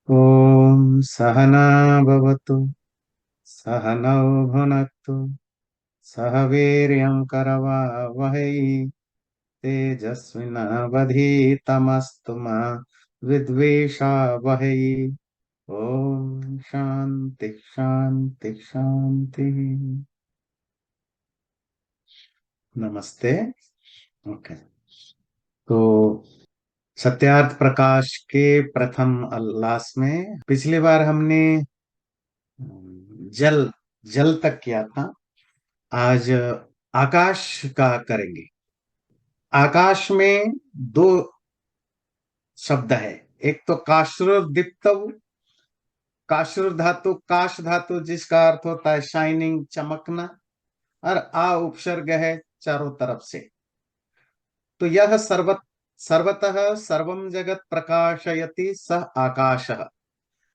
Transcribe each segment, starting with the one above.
ॐ सहना भवतु सहनौ भुनक्तु सह वीर्यं करवावहै तेजस्विनावधीतमस्तु मा विद्वेषावहै। ॐ शान्ति शान्ति शान्ति। नमस्ते। ओके, तो सत्यार्थ प्रकाश के प्रथम उल्लास में पिछली बार हमने जल जल तक किया था। आज आकाश का करेंगे। आकाश में दो शब्द है। एक तो काश्रुदीप्त, काश्रु धातु, काश धातु जिसका अर्थ होता है शाइनिंग, चमकना, और आ उपसर्ग है चारों तरफ से। तो यह सर्वतः सर्वम जगत प्रकाशयति सह आकाशः।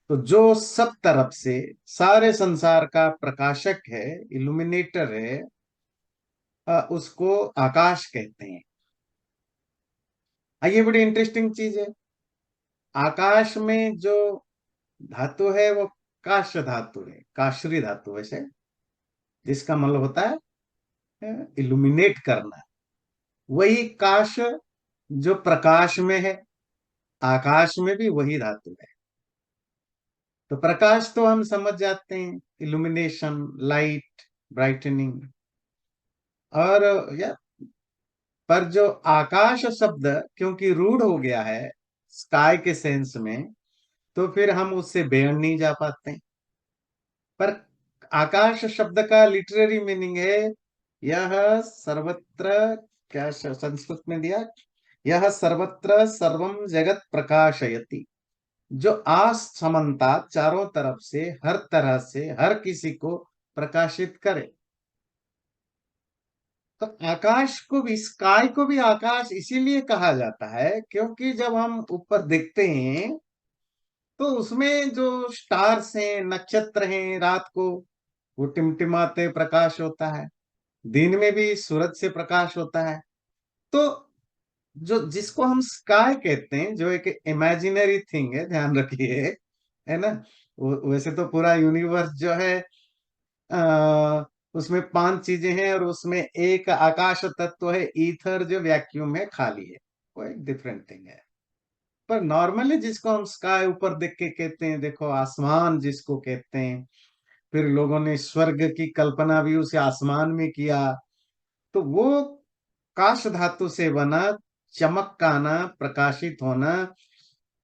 तो जो सब तरफ से सारे संसार का प्रकाशक है, इल्यूमिनेटर है, उसको आकाश कहते हैं। ये बड़ी इंटरेस्टिंग चीज है। आकाश में जो धातु है वो काश धातु है, काशरी धातु वैसे, जिसका मतलब होता है इल्यूमिनेट करना। वही काश जो प्रकाश में है, आकाश में भी वही धातु है। तो प्रकाश तो हम समझ जाते हैं, इल्यूमिनेशन, लाइट, ब्राइटनिंग। और या पर जो आकाश शब्द क्योंकि रूढ़ हो गया है स्काई के सेंस में, तो फिर हम उससे बेअड़ नहीं जा पाते। पर आकाश शब्द का लिटरेरी मीनिंग है यह सर्वत्र, क्या संस्कृत में दिया, यह सर्वत्र सर्वम जगत प्रकाशयति। जो असमनता चारों तरफ से, हर तरह से, हर किसी को प्रकाशित करे। तो आकाश को भी, स्काई को भी आकाश इसीलिए कहा जाता है क्योंकि जब हम ऊपर देखते हैं तो उसमें जो स्टार्स हैं, नक्षत्र हैं, रात को वो टिमटिमाते प्रकाश होता है, दिन में भी सूरज से प्रकाश होता है। तो जो जिसको हम स्काई कहते हैं, जो एक इमेजिनरी थिंग है, ध्यान रखिए, है ना। वैसे तो पूरा यूनिवर्स जो है, उसमें पांच चीजें हैं और उसमें एक आकाश तत्व है, ईथर, जो वैक्यूम है, खाली है, वो एक डिफरेंट थिंग है। पर नॉर्मली जिसको हम स्काई ऊपर देख के कहते हैं, देखो आसमान जिसको कहते हैं, फिर लोगों ने स्वर्ग की कल्पना भी उसे आसमान में किया। तो वो काश धातु से बना, चमक का आना, प्रकाशित होना,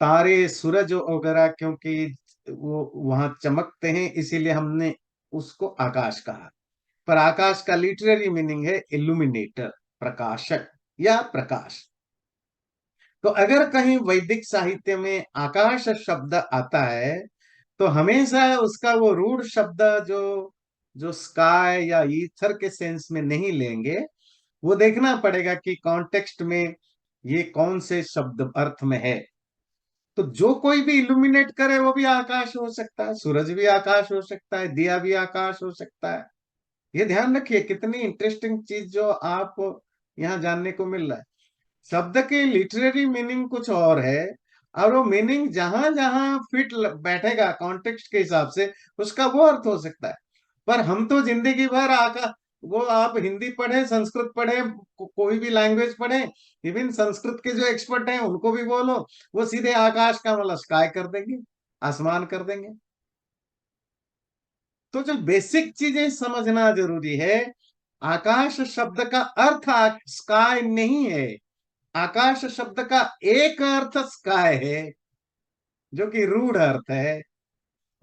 तारे, सूरज वगैरह, क्योंकि वो वहां चमकते हैं इसीलिए हमने उसको आकाश कहा। पर आकाश का लिटरेरी मीनिंग है इल्यूमिनेटर, प्रकाशक या प्रकाश। तो अगर कहीं वैदिक साहित्य में आकाश शब्द आता है तो हमेशा उसका वो रूढ़ शब्द जो जो स्काई या ईथर के सेंस में नहीं लेंगे। वो देखना पड़ेगा कि कॉन्टेक्स्ट में ये कौन से शब्द अर्थ में है। तो जो कोई भी इल्यूमिनेट करे वो भी आकाश हो सकता है, सूरज भी आकाश हो सकता है, दिया भी आकाश हो सकता है। ये ध्यान रखिए, कितनी इंटरेस्टिंग चीज जो आप यहाँ जानने को मिल रहा है। शब्द की लिटरेरी मीनिंग कुछ और है, और वो मीनिंग जहां जहां फिट बैठेगा कॉन्टेक्स्ट के हिसाब से, उसका वो अर्थ हो सकता है। पर हम तो जिंदगी भर आका वो, आप हिंदी पढ़े, संस्कृत पढ़े, कोई भी लैंग्वेज पढ़े, इवन संस्कृत के जो एक्सपर्ट हैं उनको भी बोलो, वो सीधे आकाश का मतलब स्काई कर देंगे, आसमान कर देंगे। तो जो बेसिक चीजें समझना जरूरी है, आकाश शब्द का अर्थ स्काई नहीं है। आकाश शब्द का एक अर्थ स्काई है, जो कि रूढ़ अर्थ है।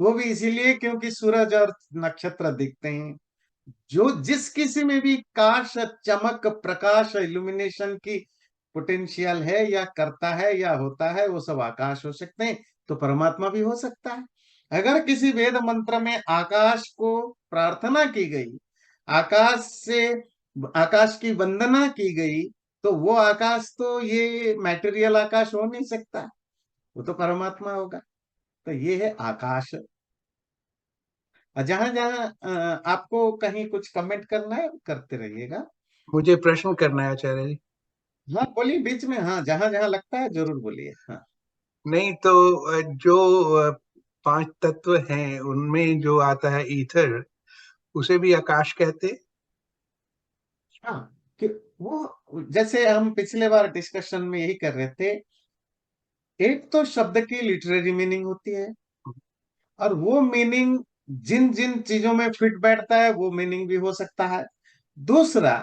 वो भी इसीलिए क्योंकि सूरज और नक्षत्र दिखते हैं। जो जिस किसी में भी काश, चमक, प्रकाश, इल्यूमिनेशन की पोटेंशियल है, या करता है या होता है, वो सब आकाश हो सकते हैं। तो परमात्मा भी हो सकता है। अगर किसी वेद मंत्र में आकाश को प्रार्थना की गई, आकाश से, आकाश की वंदना की गई, तो वो आकाश तो ये मैटेरियल आकाश हो नहीं सकता, वो तो परमात्मा होगा। तो ये है आकाश। जहां जहां आपको कहीं कुछ कमेंट करना है करते रहिएगा। मुझे प्रश्न करना है आचार्य जी। हाँ बोलिए बीच में, हाँ जहां जहां लगता है जरूर बोलिए, हाँ। नहीं तो जो अ, पांच तत्व हैं उनमें जो आता है ईथर, उसे भी आकाश कहते। हाँ, कि वो जैसे हम पिछले बार डिस्कशन में यही कर रहे थे, एक तो शब्द की लिटरेरी मीनिंग होती है, और वो मीनिंग जिन जिन चीजों में फिट बैठता है वो मीनिंग भी हो सकता है। दूसरा,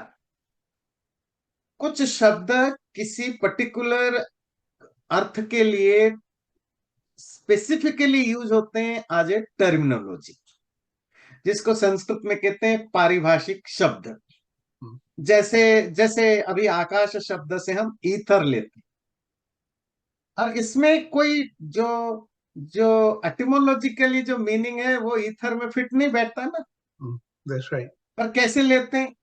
कुछ शब्द किसी पर्टिकुलर अर्थ के लिए स्पेसिफिकली यूज होते हैं एज ए टर्मिनोलॉजी, जिसको संस्कृत में कहते हैं पारिभाषिक शब्द। हम्म, जैसे जैसे अभी आकाश शब्द से हम ईथर लेते हैं, और इसमें कोई जो जो एटिमोलॉजिकली जो मीनिंग है वो ईथर में फिट नहीं बैठता ना। That's right. पर कैसे लेते हैं?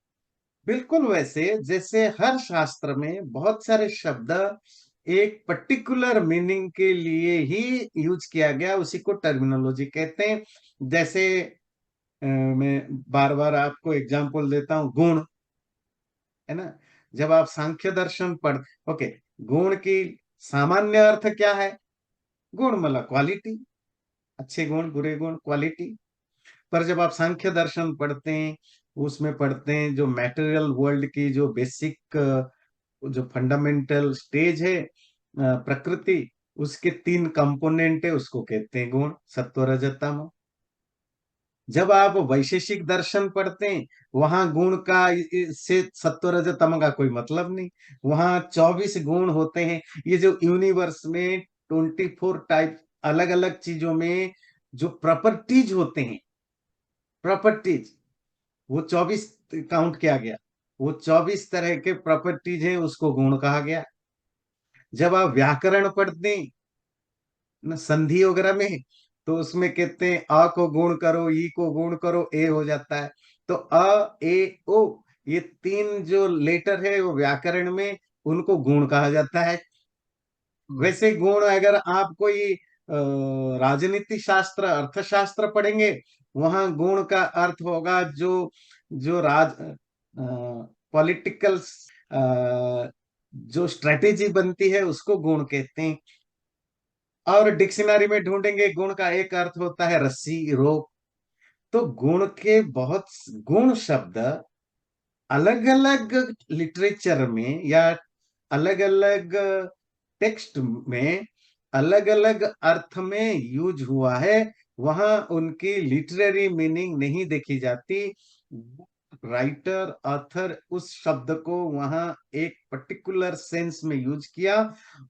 बिल्कुल वैसे जैसे हर शास्त्र में बहुत सारे शब्द एक पर्टिकुलर मीनिंग के लिए ही यूज किया गया, उसी को टर्मिनोलॉजी कहते हैं। जैसे मैं बार बार आपको एग्जांपल देता हूँ, गुण, है ना। जब आप सांख्य दर्शन पढ़, ओके, गुण की सामान्य अर्थ क्या है? गुण मतलब क्वालिटी, अच्छे गुण, बुरे गुण, क्वालिटी। पर जब आप सांख्य दर्शन पढ़ते हैं, उसमें पढ़ते हैं जो मैटेरियल वर्ल्ड की जो बेसिक, जो फंडामेंटल स्टेज है, प्रकृति, उसके तीन कंपोनेंट है, उसको कहते हैं गुण, सत्व रजत तम। जब आप वैशेषिक दर्शन पढ़ते हैं, वहां गुण का से सत्व रजत तम का कोई मतलब नहीं। वहां 24 गुण होते हैं। ये जो यूनिवर्स में 24 टाइप अलग अलग चीजों में जो प्रॉपर्टीज होते हैं, प्रॉपर्टीज, वो 24 काउंट किया गया। वो 24 तरह के प्रॉपर्टीज हैं, उसको गुण कहा गया। जब आप व्याकरण पढ़ते हैं ना, संधि वगैरह में, तो उसमें कहते हैं अ को गुण करो, ई को गुण करो, ए हो जाता है। तो अ, ए, ओ, ये तीन जो लेटर है वो व्याकरण में, उनको गुण कहा जाता है। वैसे गुण अगर आप कोई राजनीति शास्त्र, अर्थशास्त्र पढ़ेंगे, वहां गुण का अर्थ होगा जो जो राज पॉलिटिकल जो स्ट्रेटेजी बनती है उसको गुण कहते हैं। और डिक्शनरी में ढूंढेंगे, गुण का एक अर्थ होता है रस्सी, रोप। तो गुण के बहुत गुण शब्द अलग अलग लिटरेचर में या अलग अलग टेक्स्ट में अलग अलग अर्थ में यूज हुआ है। वहां उनकी लिटरेरी मीनिंग नहीं देखी जाती। राइटर, ऑथर उस शब्द को वहां एक पर्टिकुलर सेंस में यूज किया,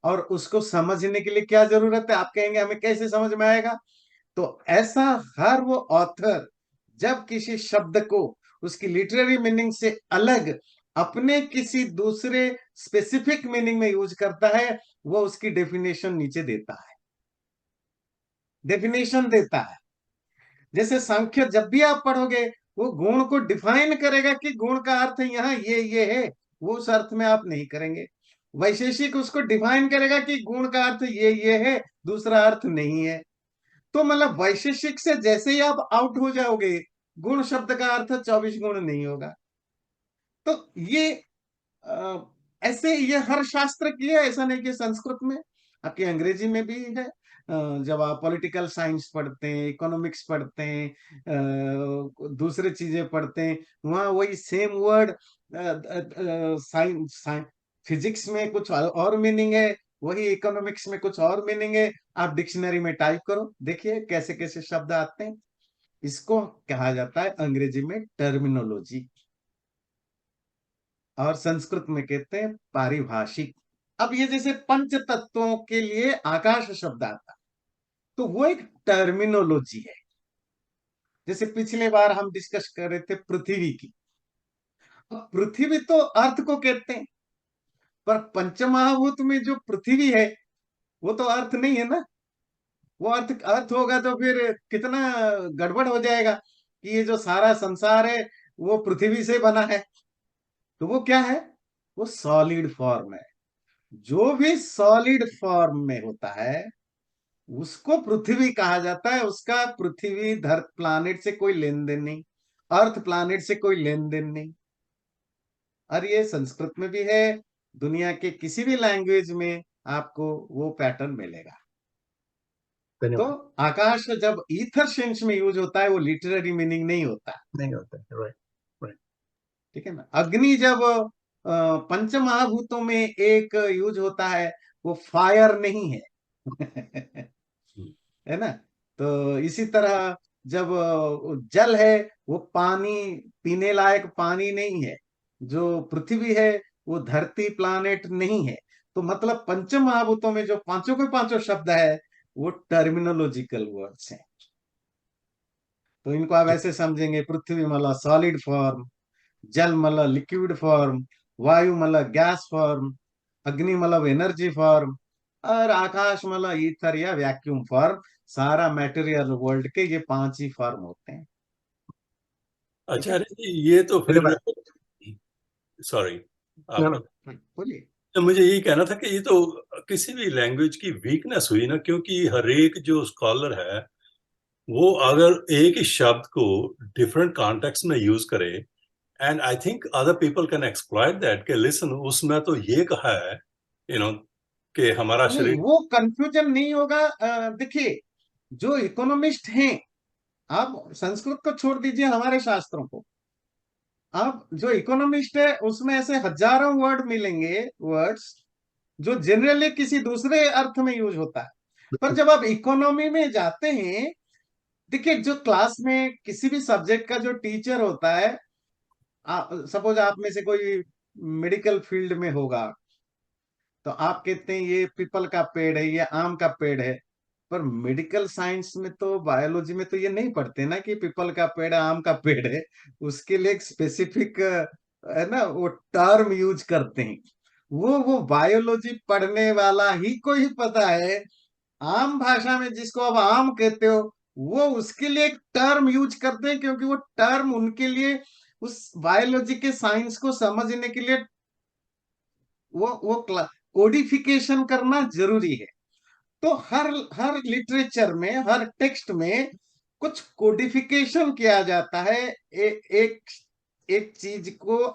और उसको समझने के लिए क्या जरूरत है? आप कहेंगे हमें कैसे समझ में आएगा? तो ऐसा हर वो ऑथर जब किसी शब्द को उसकी लिटरेरी मीनिंग से अलग अपने किसी दूसरे स्पेसिफिक मीनिंग में यूज करता है, वो उसकी डेफिनेशन नीचे देता है, डेफिनेशन देता है। जैसे सांख्य जब भी आप पढ़ोगे, वो गुण को डिफाइन करेगा कि गुण का अर्थ यहाँ ये है, वो उस अर्थ में आप नहीं करेंगे। वैशेषिक उसको डिफाइन करेगा कि गुण का अर्थ ये है, दूसरा अर्थ नहीं है। तो मतलब वैशेषिक से जैसे ही आप आउट हो जाओगे, गुण शब्द का अर्थ 24 गुण नहीं होगा। तो ये अ, ऐसे ये हर शास्त्र की है, ऐसा नहीं कि संस्कृत में, आपकी अंग्रेजी में भी है। जब आप पॉलिटिकल साइंस पढ़ते हैं, इकोनॉमिक्स पढ़ते हैं, दूसरे चीजें पढ़ते हैं, वहाँ वही सेम वर्ड, साइंस, फिजिक्स में कुछ और मीनिंग है, वही इकोनॉमिक्स में कुछ और मीनिंग है। आप डिक्शनरी में टाइप करो, देखिए कैसे कैसे शब्द आते हैं। इसको कहा जाता है अंग्रेजी में टर्मिनोलॉजी, और संस्कृत में कहते हैं पारिभाषिक। अब ये जैसे पंच तत्वों के लिए आकाश शब्द आता, तो वो एक टर्मिनोलॉजी है। जैसे पिछले बार हम डिस्कस कर रहे थे पृथ्वी की, अब पृथ्वी तो अर्थ को कहते हैं, पर पंचमहाभूत में जो पृथ्वी है वो तो अर्थ नहीं है ना। वो अर्थ अर्थ होगा तो फिर कितना गड़बड़ हो जाएगा कि ये जो सारा संसार है वो पृथ्वी से बना है। तो वो क्या है? वो सॉलिड फॉर्म है। जो भी सॉलिड फॉर्म में होता है उसको पृथ्वी कहा जाता है। उसका पृथ्वी धर प्लानिट से कोई लेन देन नहीं, अर्थ प्लानिट से कोई लेन देन नहीं। और ये संस्कृत में भी है, दुनिया के किसी भी लैंग्वेज में आपको वो पैटर्न मिलेगा। तो धन्यवाद। आकाश जब ईथर सेंस में यूज होता है वो लिटरेरी मीनिंग नहीं होता। नहीं होता है, राइट। राइट। ठीक है ना। अग्नि जब पंच महाभूतों में एक यूज होता है, वो फायर नहीं है। है ना। तो इसी तरह जब जल है, वो पानी, पीने लायक पानी नहीं है। जो पृथ्वी है वो धरती प्लानेट नहीं है। तो मतलब पंच महाभूतों में जो पांचों के पांचों शब्द है वो टर्मिनोलॉजिकल वर्ड्स हैं। तो इनको आप ऐसे समझेंगे, पृथ्वी मतलब सॉलिड फॉर्म, जल मतलब लिक्विड फॉर्म, वायु मतलब गैस फॉर्म, अग्नि मतलब एनर्जी फॉर्म, और आकाश मतलब ईथर या वैक्यूम फॉर्म। सारा मैटेरियल वर्ल्ड के ये पांच ही फॉर्म होते हैं। ठीक है। आचार्य जी, ये तो फिर, धन्यवाद। सॉरी, नो आप नो। बोलिए। तो मुझे यही कहना था कि ये तो किसी भी लैंग्वेज की वीकनेस हुई ना, क्योंकि हर एक जो स्कॉलर है वो अगर एक ही शब्द को डिफरेंट कॉन्टेक्स्ट में यूज करे, and I think other people can exploit that कि लिसन उसमें तो ये कहा है, कि हमारा नहीं, शरीर। वो कंफ्यूजन नहीं होगा। देखिए, जो इकोनॉमिस्ट हैं, आप संस्कृत को छोड़ दीजिए, हमारे शास्त्रों को, आप जो इकोनॉमिस्ट है उसमें ऐसे हजारों वर्ड मिलेंगे, वर्ड्स जो जनरली किसी दूसरे अर्थ में यूज होता है। पर जब आप इकोनॉमी में जाते हैं, देखिए, जो क्लास में किसी भी सब्जेक्ट का जो टीचर होता है, सपोज आप में से कोई मेडिकल फील्ड में होगा, तो आप कहते हैं ये पीपल का पेड़ है, ये आम का पेड़ है। पर मेडिकल साइंस में तो, बायोलॉजी में तो ये नहीं पढ़ते ना कि पीपल का पेड़ है, आम का पेड़ है। उसके लिए एक स्पेसिफिक है ना, वो टर्म यूज करते हैं। वो बायोलॉजी पढ़ने वाला ही को ही पता है। आम भाषा में जिसको आप आम कहते हो, वो उसके लिए एक टर्म यूज करते हैं, क्योंकि वो टर्म उनके लिए उस बायोलॉजी के साइंस को समझने के लिए वो कोडिफिकेशन करना जरूरी है। तो हर हर लिटरेचर में, हर टेक्स्ट में कुछ कोडिफिकेशन किया जाता है, एक एक चीज को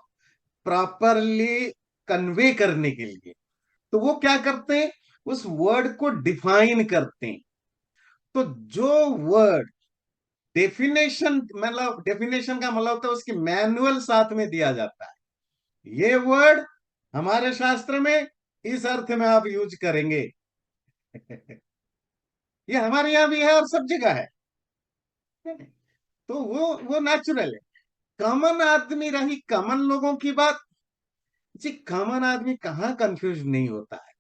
प्रॉपरली कन्वे करने के लिए। तो वो क्या करते हैं, उस वर्ड को डिफाइन करते हैं। तो जो वर्ड डेफिनेशन, मतलब डेफिनेशन का मतलब होता है उसकी मैनुअल साथ में दिया जाता है, ये वर्ड हमारे शास्त्र में इस अर्थ में आप यूज करेंगे। ये हमारे यहाँ भी है और सब जगह है। तो वो नेचुरल है। कॉमन आदमी रही कॉमन लोगों की बात, जी कॉमन आदमी कहाँ कंफ्यूज नहीं होता है।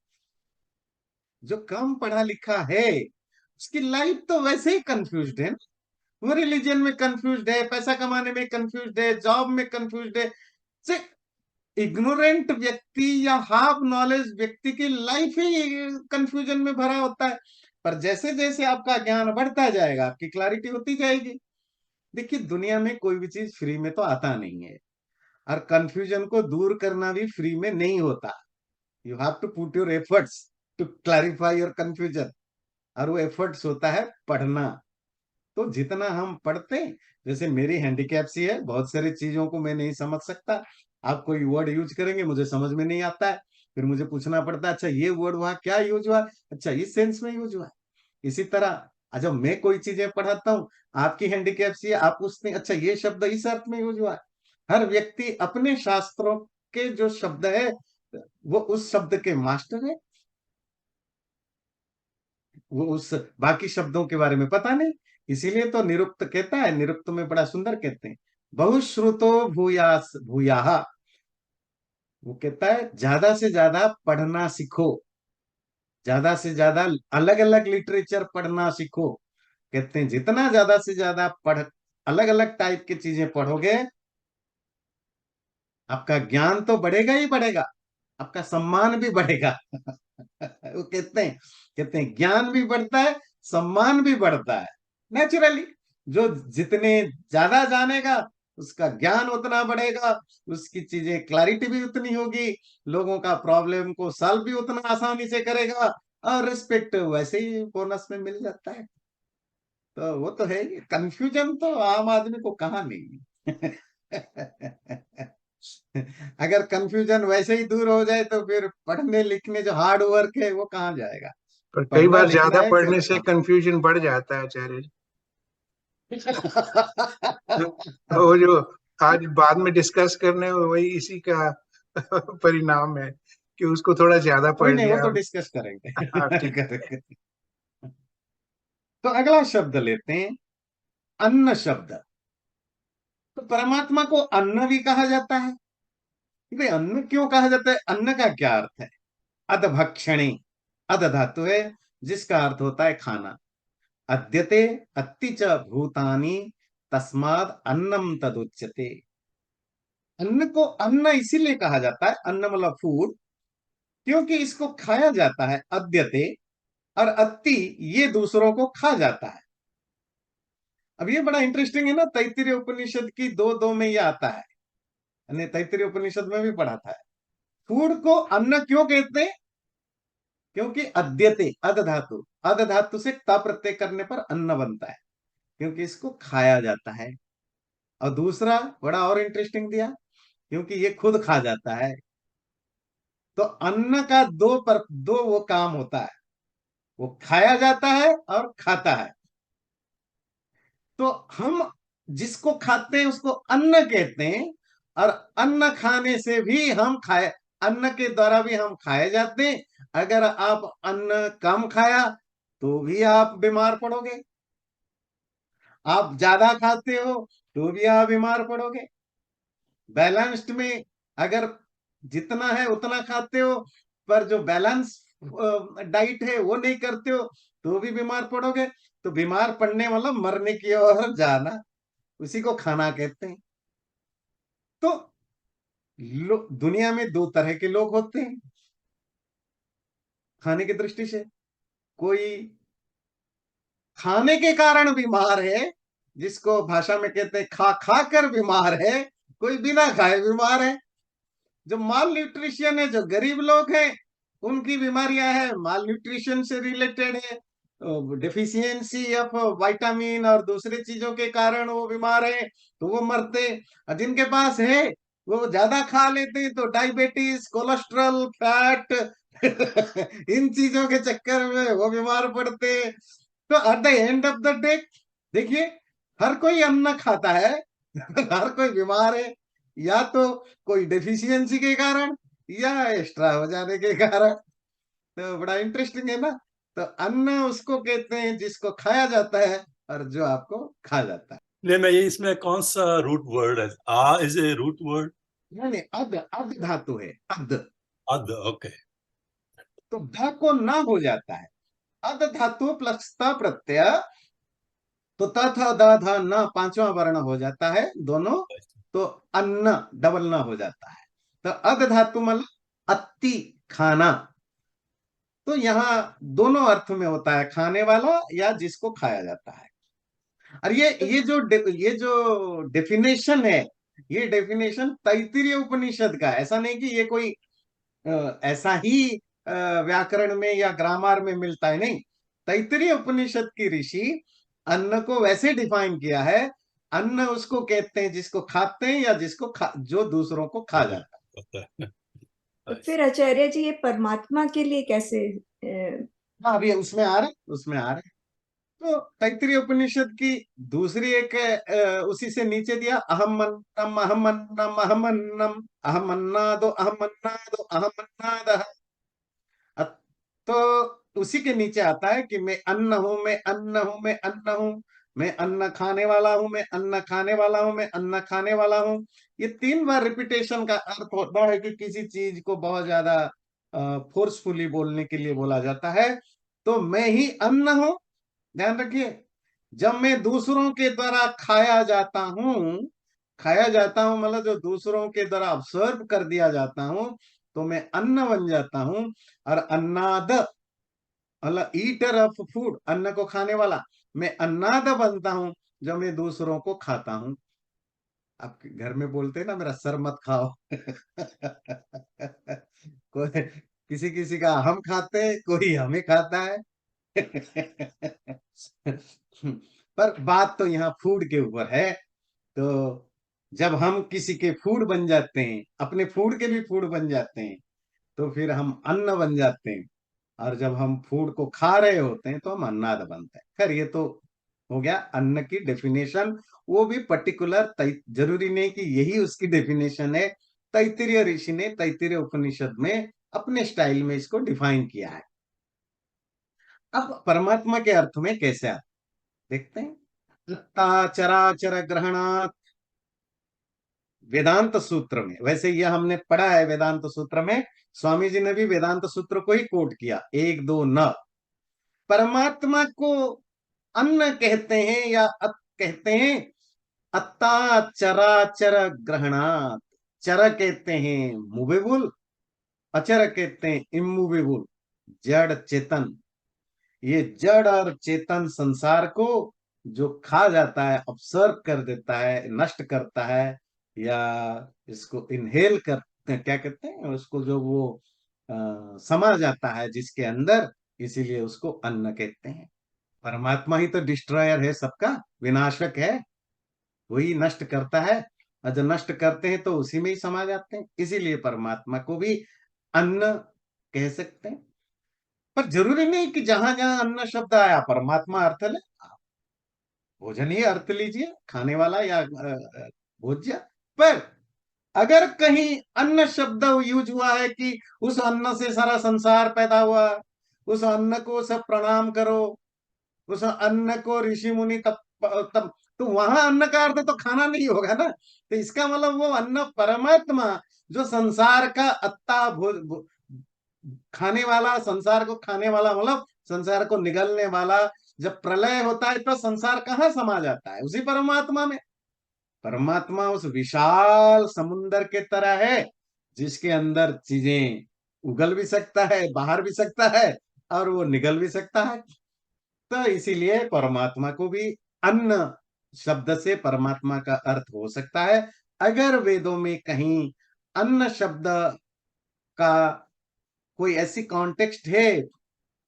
जो कम पढ़ा लिखा है उसकी लाइफ तो वैसे ही कंफ्यूज है। वो रिलीजन में कंफ्यूज है, पैसा कमाने में कंफ्यूज है, जॉब में कंफ्यूज है। से इग्नोरेंट व्यक्ति या हाफ नॉलेज व्यक्ति की लाइफ ही कंफ्यूजन में भरा होता है। पर जैसे जैसे आपका ज्ञान बढ़ता जाएगा, आपकी क्लैरिटी होती जाएगी। देखिए, दुनिया में कोई भी चीज फ्री में तो आता नहीं है, और कंफ्यूजन को दूर करना भी फ्री में नहीं होता। You have to put your efforts to clarify your confusion. और वो एफर्ट्स होता है पढ़ना। तो जितना हम पढ़ते हैं, जैसे मेरी हैंडीकैप सी है, बहुत सारी चीजों को मैं नहीं समझ सकता। आप कोई वर्ड यूज करेंगे, मुझे समझ में नहीं आता है। फिर मुझे पूछना पड़ता है, अच्छा ये वर्ड वहां क्या यूज हुआ, अच्छा इस सेंस में यूज हुआ। इसी तरह जब मैं कोई चीजें पढ़ाता हूँ, आपकी हैंडीकैप सी है, आप पूछते हैं अच्छा ये शब्द इस अर्थ में यूज हुआ है। हर व्यक्ति अपने शास्त्रों के जो शब्द है, वो उस शब्द के मास्टर है। वो उस बाकी शब्दों के बारे में पता नहीं। इसीलिए तो निरुक्त कहता है, निरुक्त में बड़ा सुंदर कहते हैं, बहुश्रुतो भूयास भूयाहा। वो कहता है ज्यादा से ज्यादा पढ़ना सीखो, ज्यादा से ज्यादा अलग अलग लिटरेचर पढ़ना सीखो। कहते हैं जितना ज्यादा से ज्यादा पढ़, अलग अलग टाइप की चीजें पढ़ोगे, आपका ज्ञान तो बढ़ेगा ही बढ़ेगा, आपका सम्मान भी बढ़ेगा। वो कहते हैं ज्ञान भी बढ़ता है, सम्मान भी बढ़ता है, नेचुरली। जो जितने ज्यादा जानेगा, उसका ज्ञान उतना बढ़ेगा, उसकी चीजें क्लैरिटी भी उतनी होगी, लोगों का प्रॉब्लम को सॉल्व भी उतना आसानी से करेगा, और रिस्पेक्ट वैसे ही बोनस में मिल जाता है। तो वो तो है ही, कंफ्यूजन तो आम आदमी को कहाँ नहीं है। अगर कंफ्यूजन वैसे ही दूर हो जाए, तो फिर पढ़ने लिखने जो हार्ड वर्क है वो कहाँ जाएगा। पर कई पढ़ना बार लिखना ज्यादा है पढ़ने से करना। कंफ्यूजन बढ़ जाता है आचार्य जी। वो जो आज बाद में डिस्कस करने वही इसी का परिणाम है कि उसको थोड़ा ज्यादा कोई पढ़ नहीं, वो लिया। तो डिस्कस करेंगे। हाँ ठीक। करेंगे। तो अगला शब्द लेते हैं, अन्न शब्द। तो परमात्मा को अन्न भी कहा जाता है। भाई अन्न क्यों कहा जाता है, अन्न का क्या अर्थ है? अधभक्षणे, अध धातु है जिसका अर्थ होता है खाना। अद्यते अत्ति च भूतानि तस्माद अन्नम तदुच्यते। अन्न को अन्न इसीलिए कहा जाता है, अन्न मतलब फूड, क्योंकि इसको खाया जाता है। अद्यते और अत्ति, ये दूसरों को खा जाता है। अब ये बड़ा इंटरेस्टिंग है ना, तैत्तिरीय उपनिषद की 2:2 में ये आता है। हमने तैत्तिरीय उपनिषद में भी पढ़ा था। फूड को अन्न क्यों कहते हैं? क्योंकि अद्यते, अध धातु से ता प्रत्यय करने पर अन्न बनता है, क्योंकि इसको खाया जाता है। और दूसरा बड़ा और इंटरेस्टिंग दिया, क्योंकि ये खुद खा जाता है। तो अन्न का दो वो काम होता है, वो खाया जाता है और खाता है। तो हम जिसको खाते हैं उसको अन्न कहते हैं, और अन्न खाने से भी हम खाए, अन्न के द्वारा भी हम खाए जाते हैं। अगर आप अन्न कम खाया तो भी आप बीमार पड़ोगे, आप ज्यादा खाते हो तो भी आप बीमार पड़ोगे। बैलेंस्ड में अगर जितना है उतना खाते हो, पर जो बैलेंस डाइट है वो नहीं करते हो तो भी बीमार पड़ोगे। तो बीमार पड़ने मतलब मरने की ओर जाना, उसी को खाना कहते हैं। तो दुनिया में दो तरह के लोग होते हैं खाने की दृष्टि से। कोई खाने के कारण बीमार है, जिसको भाषा में कहते हैं खा खा कर बीमार है। कोई बिना खाए बीमार है। जो माल न्यूट्रिशन है, जो गरीब लोग हैं, उनकी बीमारियां है माल न्यूट्रिशन से रिलेटेड है, डिफिशियंसी ऑफ विटामिन और दूसरी चीजों के कारण वो बीमार है, तो वो मरते। और जिनके पास है वो ज्यादा खा लेते हैं, तो डायबिटीज, कोलेस्ट्रॉल, फैट इन चीजों के चक्कर में वो बीमार पड़ते हैं। तो at the end of the day देखिए, हर कोई अन्न खाता है, हर कोई बीमार है, या तो कोई डेफिशिएंसी के कारण या एक्स्ट्रा हो जाने के कारण। तो बड़ा इंटरेस्टिंग है ना। तो अन्न उसको कहते हैं जिसको खाया जाता है, और जो आपको खा जाता है। नहीं, मैं ये इसमें कौन सा रूट वर्ड है? आ इज ए रूट वर्ड? नहीं, अद अद धातु है, अद। अद, ओके। तो ध को न हो जाता है, अद धातु प्लस त प्रत्यय, तो त थ द ध न पांचवा वर्ण हो जाता है दोनों। तो अन्न डबल न हो जाता है। तो अद धातु मतलब अति, खाना। तो यहाँ दोनों अर्थ में होता है, खाने वाला या जिसको खाया जाता है। और ये जो डेफिनेशन है, ये डेफिनेशन तैत्तिरीय उपनिषद का, ऐसा नहीं कि ये कोई ऐसा ही व्याकरण में या ग्रामर में मिलता है, नहीं। तैत्तिरीय उपनिषद की ऋषि अन्न को वैसे डिफाइन किया है, अन्न उसको कहते हैं जिसको खाते हैं या जो दूसरों को खा जाता है। तो फिर आचार्य जी ये परमात्मा के लिए कैसे हाँ, अभी उसमें आ रहे, उसमें आ रहे। तो तैत्तिरीय उपनिषद की दूसरी एक उसी से नीचे दिया, अहम अन्नम अहम अन्नम अहम अन्नम अहम अन्नादो अहम अन्नादो अहम अन्नादः। तो उसी के नीचे आता है कि मैं अन्न हूं, मैं अन्न हूं, मैं अन्न हूं, मैं अन्न खाने वाला हूं, मैं अन्न खाने वाला हूं, मैं अन्न खाने वाला हूं। ये 3 बार रिपीटेशन का अर्थ होता है कि किसी चीज को बहुत ज्यादा फोर्सफुली बोलने के लिए बोला जाता है। तो मैं ही अन्न हूं, ध्यान रखिए। जब मैं दूसरों के द्वारा खाया जाता हूं मतलब जो दूसरों के द्वारा ऑब्जर्व कर दिया जाता हूं, तो मैं अन्न बन जाता हूं। और अन्नाद मतलब ईटर ऑफ फूड, अन्न को खाने वाला, मैं अन्नाद बनता हूं जब मैं दूसरों को खाता हूं। आपके घर में बोलते हैं ना, मेरा सर मत खाओ। कोई किसी किसी का हम खाते हैं, कोई हमें खाता है। पर बात तो यहाँ फूड के ऊपर है। तो जब हम किसी के फूड बन जाते हैं, अपने फूड के भी फूड बन जाते हैं, तो फिर हम अन्न बन जाते हैं। और जब हम फूड को खा रहे होते हैं तो हम अन्नाद बनते हैं। खैर ये तो हो गया अन्न की डेफिनेशन, वो भी पर्टिकुलर, जरूरी नहीं कि यही उसकी डेफिनेशन है। तैत्तिरीय ऋषि ने तैत्तिरीय उपनिषद में अपने स्टाइल में इसको डिफाइन किया है। अब परमात्मा के अर्थ में कैसे आता देखते हैं। सत्ता चराचर ग्रहणात्, वेदांत सूत्र में, वैसे यह हमने पढ़ा है वेदांत सूत्र में, स्वामी जी ने भी वेदांत सूत्र को ही कोट किया, एक दो न। परमात्मा को अन्न कहते हैं या कहते हैं अत्ता चराचर ग्रहणात्। चर कहते हैं मूवेबल, अचर कहते हैं इमूवेबल, जड़ चेतन। ये जड़ और चेतन संसार को जो खा जाता है, ऑब्जर्व कर देता है, नष्ट करता है, या इसको इनहेल कर, क्या कहते हैं उसको, जो वो समा जाता है जिसके अंदर, इसीलिए उसको अन्न कहते हैं। परमात्मा ही तो डिस्ट्रॉयर है, सबका विनाशक है, वही नष्ट करता है, और जो नष्ट करते हैं तो उसी में ही समा जाते हैं, इसीलिए परमात्मा को भी अन्न कह सकते हैं। पर जरूरी नहीं कि जहां जहां अन्न शब्द आया परमात्मा अर्थ ले, भोजन ही अर्थ लीजिए, खाने वाला या भोज्य। पर अगर कहीं अन्न शब्द यूज हुआ है कि उस अन्न से सारा संसार पैदा हुआ, उस अन्न को सब प्रणाम करो, उस अन्न को ऋषि मुनि तब तब, तो वहां अन्न का अर्थ तो खाना नहीं होगा ना। तो इसका मतलब वो अन्न परमात्मा जो संसार का अत्ता खाने वाला, संसार को खाने वाला, मतलब संसार को निगलने वाला, जब प्रलय होता है तो संसार कहाँ समा जाता है? उसी परमात्मा में। परमात्मा उस विशाल समुन्दर के तरह है जिसके अंदर चीजें उगल भी सकता है, बाहर भी सकता है, और वो निगल भी सकता है। तो इसीलिए परमात्मा को भी अन्न शब्द से परमात्मा का अर्थ हो सकता है। अगर वेदों में कहीं अन्न शब्द का कोई ऐसी कॉन्टेक्स्ट है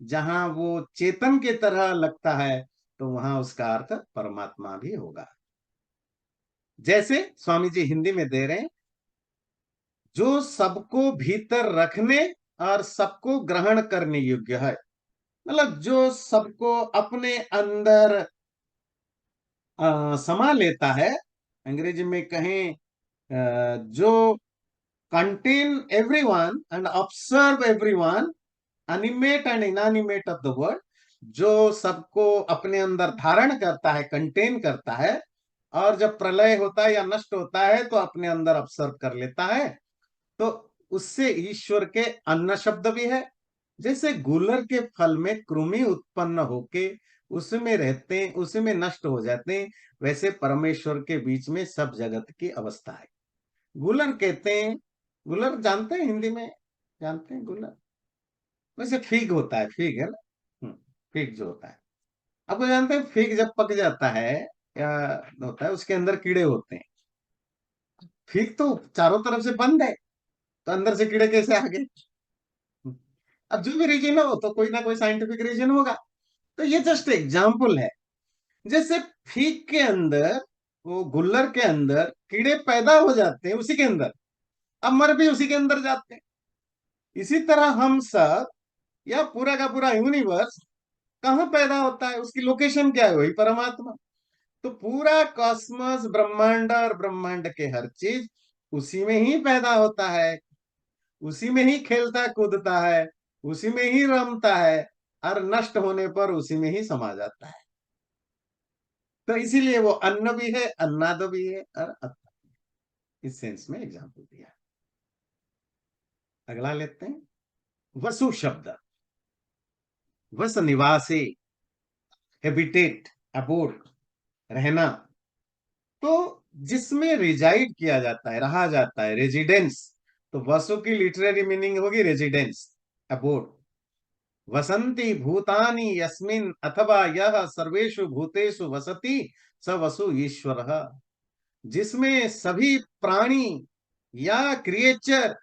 जहां वो चेतन के तरह लगता है, तो वहां उसका अर्थ परमात्मा भी होगा। जैसे स्वामी जी हिंदी में दे रहे हैं, जो सबको भीतर रखने और सबको ग्रहण करने योग्य है। मतलब जो सबको अपने अंदर समा लेता है, अंग्रेजी में कहें जो contain everyone and observe everyone, animate and inanimate of the world, जो सबको अपने अंदर धारण करता है, कंटेन करता है, और जब प्रलय होता है या नष्ट होता है तो अपने अंदर ऑब्जर्व कर लेता है, तो उससे ईश्वर के अन्न शब्द भी है। जैसे गुलर के फल में कृमि उत्पन्न होके उसमें रहते हैं, उसी में नष्ट हो जाते हैं, वैसे परमेश्वर के बीच में सब जगत की अवस्था है। गुलर कहते हैं, गुलर जानते हैं हिंदी में, जानते हैं गुलर? वैसे फिग होता है, फिग है ना। फिग जो होता है, आपको जानते हैं फिग जब पक जाता है या होता है, उसके अंदर कीड़े होते हैं। फिग तो चारों तरफ से बंद है, तो अंदर से कीड़े कैसे आ गए? अब जो भी रीजन हो तो कोई ना कोई साइंटिफिक रीजन होगा। तो ये जस्ट एग्जाम्पल है। जैसे फिग के अंदर, वो गुल्लर के अंदर कीड़े पैदा हो जाते हैं उसी के अंदर, अब मर भी उसी के अंदर जाते हैं। इसी तरह हम सब या पूरा का पूरा यूनिवर्स कहाँ पैदा होता है, उसकी लोकेशन क्या है? वही परमात्मा। तो पूरा कॉस्मोस, ब्रह्मांड और ब्रह्मांड के हर चीज उसी में ही पैदा होता है, उसी में ही खेलता कूदता है, उसी में ही रमता है, और नष्ट होने पर उसी में ही समा जाता है। तो इसीलिए वो अन्न भी है, अन्नाद भी है, और अत्ता। इस सेंस में एग्जाम्पल दिया। अगला लेते हैं, वसु शब्द। वस निवासी, हैबिटेट, अबोर्ड, रहना। तो जिसमें रिजाइड किया जाता है, रहा जाता है, रेजिडेंस। तो वसु की लिटरेरी मीनिंग होगी रेजिडेंस, अबोर्ड। वसंती भूतानि यस्मिन, अथवा यह सर्वेषु भूतेषु वसति स वसु ईश्वर। जिसमें सभी प्राणी या क्रिएचर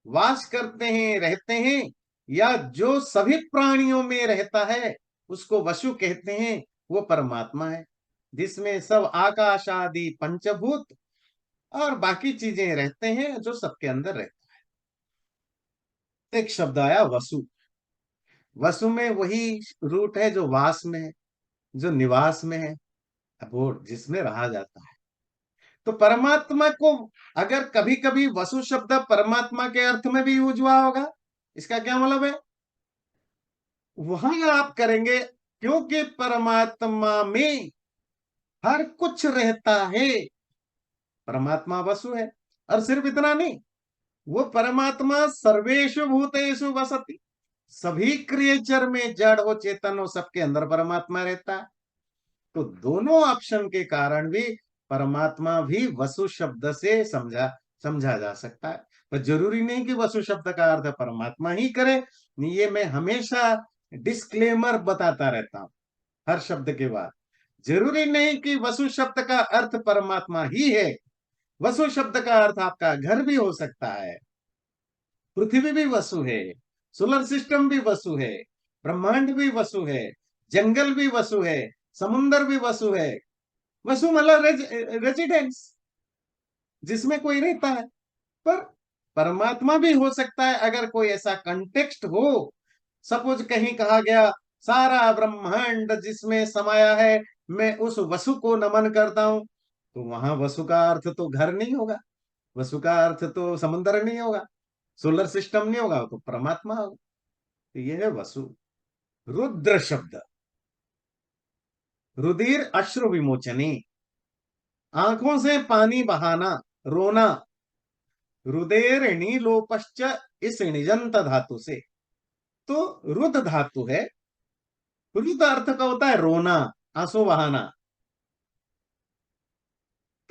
वास करते हैं, रहते हैं, या जो सभी प्राणियों में रहता है, उसको वसु कहते हैं, वो परमात्मा है। जिसमें सब आकाश आदि पंचभूत और बाकी चीजें रहते हैं, जो सबके अंदर रहता है। एक शब्द आया वसु। वसु में वही रूट है जो वास में है, जो निवास में है, अबोर्ड, जिसमें रहा जाता है। तो परमात्मा को अगर कभी कभी वसु शब्द परमात्मा के अर्थ में भी यूज हुआ होगा, इसका क्या मतलब है? वहां आप करेंगे, क्योंकि परमात्मा में हर कुछ रहता है, परमात्मा वसु है। और सिर्फ इतना नहीं, वो परमात्मा सर्वेषु भूतेषु वसति, सभी क्रिएचर में, जड़ हो चेतन हो, सबके अंदर परमात्मा रहता है। तो दोनों ऑप्शन के कारण भी परमात्मा भी वसु शब्द से समझा जा सकता है। पर जरूरी नहीं कि वसु शब्द का अर्थ परमात्मा ही करे। ये मैं हमेशा डिस्क्लेमर बताता रहता हूं हर शब्द के बाद। जरूरी नहीं कि वसु शब्द का अर्थ परमात्मा ही है। वसु शब्द का अर्थ आपका घर भी हो सकता है, पृथ्वी भी वसु है, सोलर सिस्टम भी वसु है, ब्रह्मांड भी वसु है, जंगल भी वसु है, समुन्दर भी वसु है। वसु मतलब रेजिडेंस, जिसमें कोई रहता है। पर परमात्मा भी हो सकता है अगर कोई ऐसा कंटेक्स्ट हो। सपोज कहीं कहा गया सारा ब्रह्मांड जिसमें समाया है, मैं उस वसु को नमन करता हूं, तो वहां वसु का अर्थ तो घर नहीं होगा, वसु का अर्थ तो समुद्र नहीं होगा, सोलर सिस्टम नहीं होगा, तो परमात्मा होगा। तो यह है वसु। रुद्र शब्द, रुधिर अश्रु विमोचनी, आंखों से पानी बहाना, रोना। रुदेरिणी लोपश्च, इस णिजंत धातु से। तो रुद धातु है, रुद अर्थ का होता है रोना, आंसू बहाना।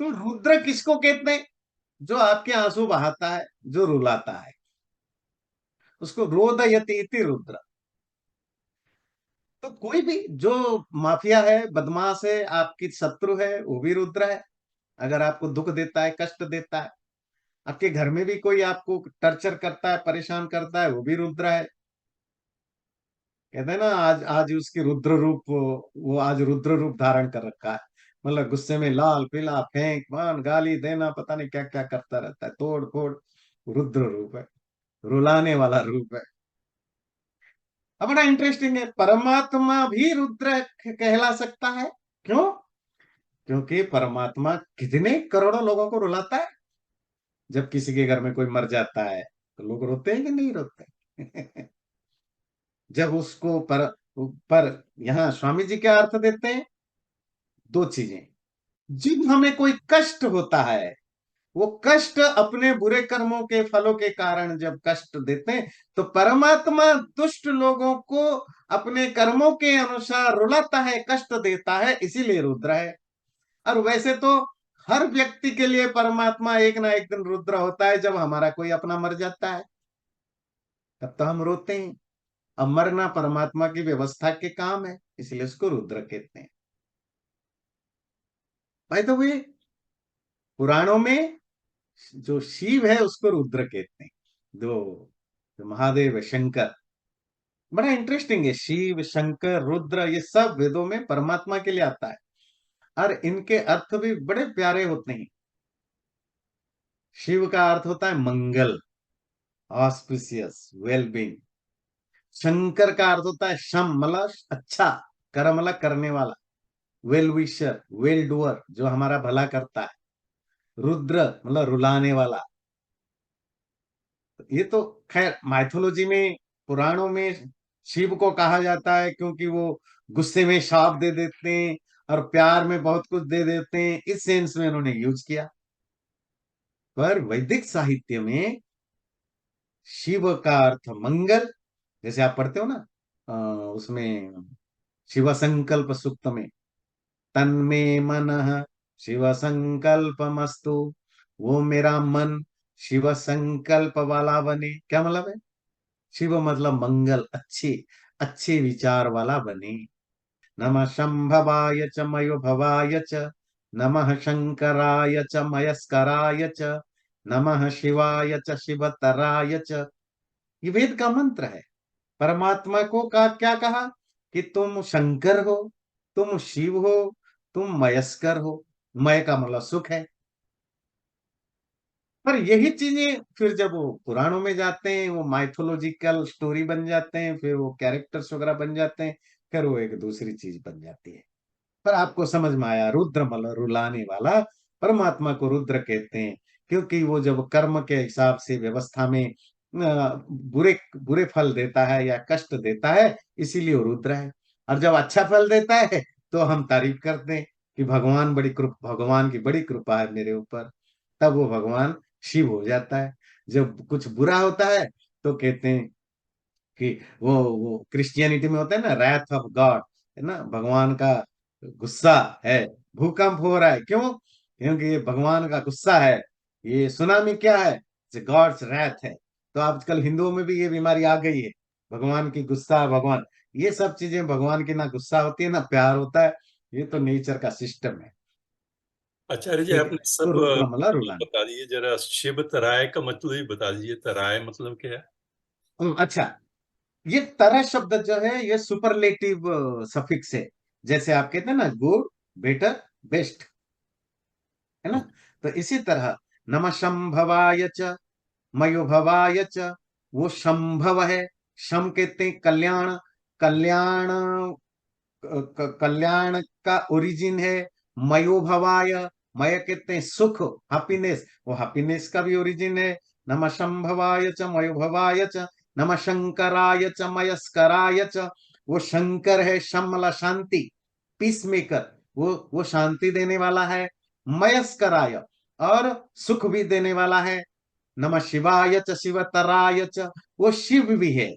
तो रुद्र किसको कहते हैं? जो आपके आंसू बहाता है, जो रुलाता है, उसको रोदयति इति रुद्र। तो कोई भी जो माफिया है, बदमाश है, आपकी शत्रु है, वो भी रुद्र है। अगर आपको दुख देता है, कष्ट देता है, आपके घर में भी कोई आपको टर्चर करता है, परेशान करता है, वो भी रुद्र है। कहते हैं ना, आज आज उसकी रुद्र रूप, वो आज रुद्र रूप धारण कर रखा है। मतलब गुस्से में लाल पीला फेंक मान गाली देना, पता नहीं क्या क्या करता रहता है, तोड़ फोड़। रुद्र रूप है, रुलाने वाला रूप है। अब बड़ा इंटरेस्टिंग है, परमात्मा भी रुद्र कहला सकता है। क्यों? क्योंकि परमात्मा कितने करोड़ों लोगों को रुलाता है। जब किसी के घर में कोई मर जाता है तो लोग रोते हैं कि नहीं रोते? जब उसको पर यहाँ स्वामी जी क्या अर्थ देते हैं? दो चीजें। जब हमें कोई कष्ट होता है, वो कष्ट अपने बुरे कर्मों के फलों के कारण जब कष्ट देते हैं, तो परमात्मा दुष्ट लोगों को अपने कर्मों के अनुसार रुलाता है, कष्ट देता है, इसीलिए रुद्र है। और वैसे तो हर व्यक्ति के लिए परमात्मा एक ना एक दिन रुद्र होता है। जब हमारा कोई अपना मर जाता है तब तो हम रोते हैं। अब मरना परमात्मा की व्यवस्था के काम है, इसलिए उसको रुद्र कहते हैं। भाई तो वे पुराणों में जो शिव है उसको रुद्र कहते हैं। जो महादेव शंकर, बड़ा इंटरेस्टिंग है। शिव शंकर रुद्र ये सब वेदों में परमात्मा के लिए आता है, और इनके अर्थ भी बड़े प्यारे होते हैं। शिव का अर्थ होता है मंगल, ऑस्पिशियस, वेलबींग। शंकर का अर्थ होता है शम, मतलब अच्छा, कर मतलब करने वाला, वेल विशर, वेल डूअर, जो हमारा भला करता है। रुद्र मतलब रुलाने वाला। ये तो खैर माइथोलॉजी में, पुराणों में शिव को कहा जाता है क्योंकि वो गुस्से में शाप दे देते हैं और प्यार में बहुत कुछ दे देते हैं, इस सेंस में उन्होंने यूज किया। पर वैदिक साहित्य में शिव का अर्थ मंगल, जैसे आप पढ़ते हो ना, उसमें शिव संकल्प सूक्त में, तन्मे मनः शिव संकल्पमस्तु, वो मेरा मन शिव संकल्प वाला बने। क्या मतलब है? शिव मतलब मंगल, अच्छे अच्छे विचार वाला बने। नमः शंभवाय च मयोभवाय च, नमः शंकराय च मयस्कराय च, नमः शिवाय च शिवतराय च। ये वेद का मंत्र है। परमात्मा को क्या कहा? कि तुम शंकर हो, तुम शिव हो, तुम मयस्कर हो। मय का मतलब सुख है। पर यही चीजें फिर जब वो पुराणों में जाते हैं, वो माइथोलॉजिकल स्टोरी बन जाते हैं, फिर वो कैरेक्टर्स वगैरह बन जाते हैं, फिर वो एक दूसरी चीज बन जाती है। पर आपको समझ में आया, रुद्र मतलब रुलाने वाला, परमात्मा को रुद्र कहते हैं, क्योंकि वो जब कर्म के हिसाब से व्यवस्था में बुरे बुरे फल देता है या कष्ट देता है, इसीलिए वो रुद्र है। और जब अच्छा फल देता है तो हम तारीफ करते हैं कि भगवान की बड़ी कृपा है मेरे ऊपर, तब वो भगवान शिव हो जाता है। जब कुछ बुरा होता है तो कहते हैं कि वो क्रिश्चियनिटी में होता है ना, रैथ ऑफ गॉड, है ना, भगवान का गुस्सा है, भूकंप हो रहा है, क्यों? क्योंकि ये भगवान का गुस्सा है। ये सुनामी क्या है? गॉड्स रैथ है। तो आजकल हिंदुओं में भी ये बीमारी आ गई है, भगवान की गुस्सा, भगवान, ये सब चीजें भगवान की ना गुस्सा होती है ना प्यार होता है, ये तो नेचर का सिस्टम है। आचार्य जी, ठीक है, आपने तो सब रुद्र मला मतलब रुलाना। बता दिए, जरा शिव तराय का मतलब ही बता दीजिए। तराय मतलब क्या है? अच्छा, ये तरह शब्द जो है ये सुपरलेटिव सफिक्स है। जैसे आप कहते हैं ना, गुड, बेटर, बेस्ट, है ना, तो इसी तरह नमः शंभवाय च, मयोभवाय च, वो संभव है। शम कहते हैं कल्याण, कल्याण कल्याण का ओरिजिन है। मयोभवाय, मय कहते हैं सुख, हैप्पीनेस, वो हैप्पीनेस का भी ओरिजिन है। नमः शंभवाय च मयोभवाय च, नमः शंकराय च मयस्कराय च, वो शंकर है, शमला शांति, पीस मेकर, वो शांति देने वाला है। मयस्कराय, और सुख भी देने वाला है। नमः शिवाय च शिवतराय च, वो शिव भी है।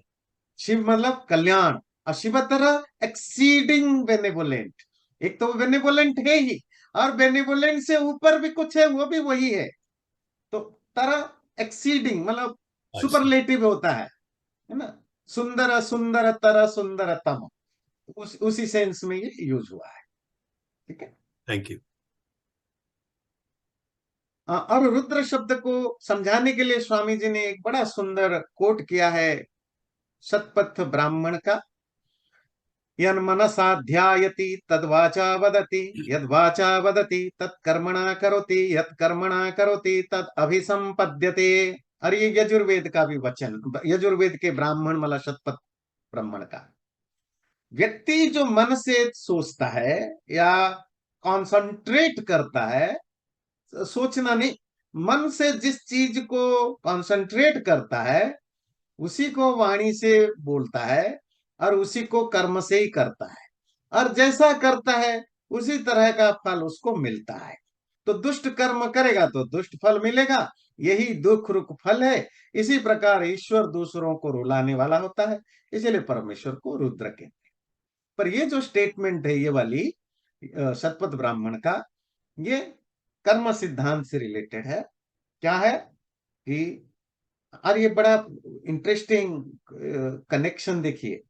शिव मतलब कल्याण, और शिवतर एक्सीडिंग बेनेवोलेंट। एक तो बेनेवोलेंट है ही, और बेनेवोलेंट से ऊपर भी कुछ है, वो भी वही है। तो तरह एक्सीडिंग मतलब अच्छा, सुपरलेटिव होता है ना, सुंदर सुंदर तरह सुंदरतम, उसी सेंस में ये यूज हुआ है। ठीक है। Thank you. और रुद्र शब्द को समझाने के लिए स्वामी जी ने एक बड़ा सुंदर कोट किया है शतपथ ब्राह्मण का। यन्मनसा ध्यायति तद्वाचा वदति, यद्वाचा वदति तत्कर्मणा करोति, यत्कर्मणा करोति तद अभिसंपद्यते। और ये यजुर्वेद का भी वचन, यजुर्वेद के ब्राह्मण मतलब शतपथ ब्राह्मण का। व्यक्ति जो मन से सोचता है या कॉन्सेंट्रेट करता है, सोचना नहीं, मन से जिस चीज को कॉन्सेंट्रेट करता है उसी को वाणी से बोलता है, और उसी को कर्म से ही करता है, और जैसा करता है उसी तरह का फल उसको मिलता है। तो दुष्ट कर्म करेगा तो दुष्ट फल मिलेगा, यही दुख रुख फल है। इसी प्रकार ईश्वर दूसरों को रुलाने वाला होता है, इसलिए परमेश्वर को रुद्र कहते हैं। पर ये जो स्टेटमेंट है ये वाली शतपथ ब्राह्मण का, ये कर्म सिद्धांत से रिलेटेड है। क्या है कि, और ये बड़ा इंटरेस्टिंग कनेक्शन देखिए,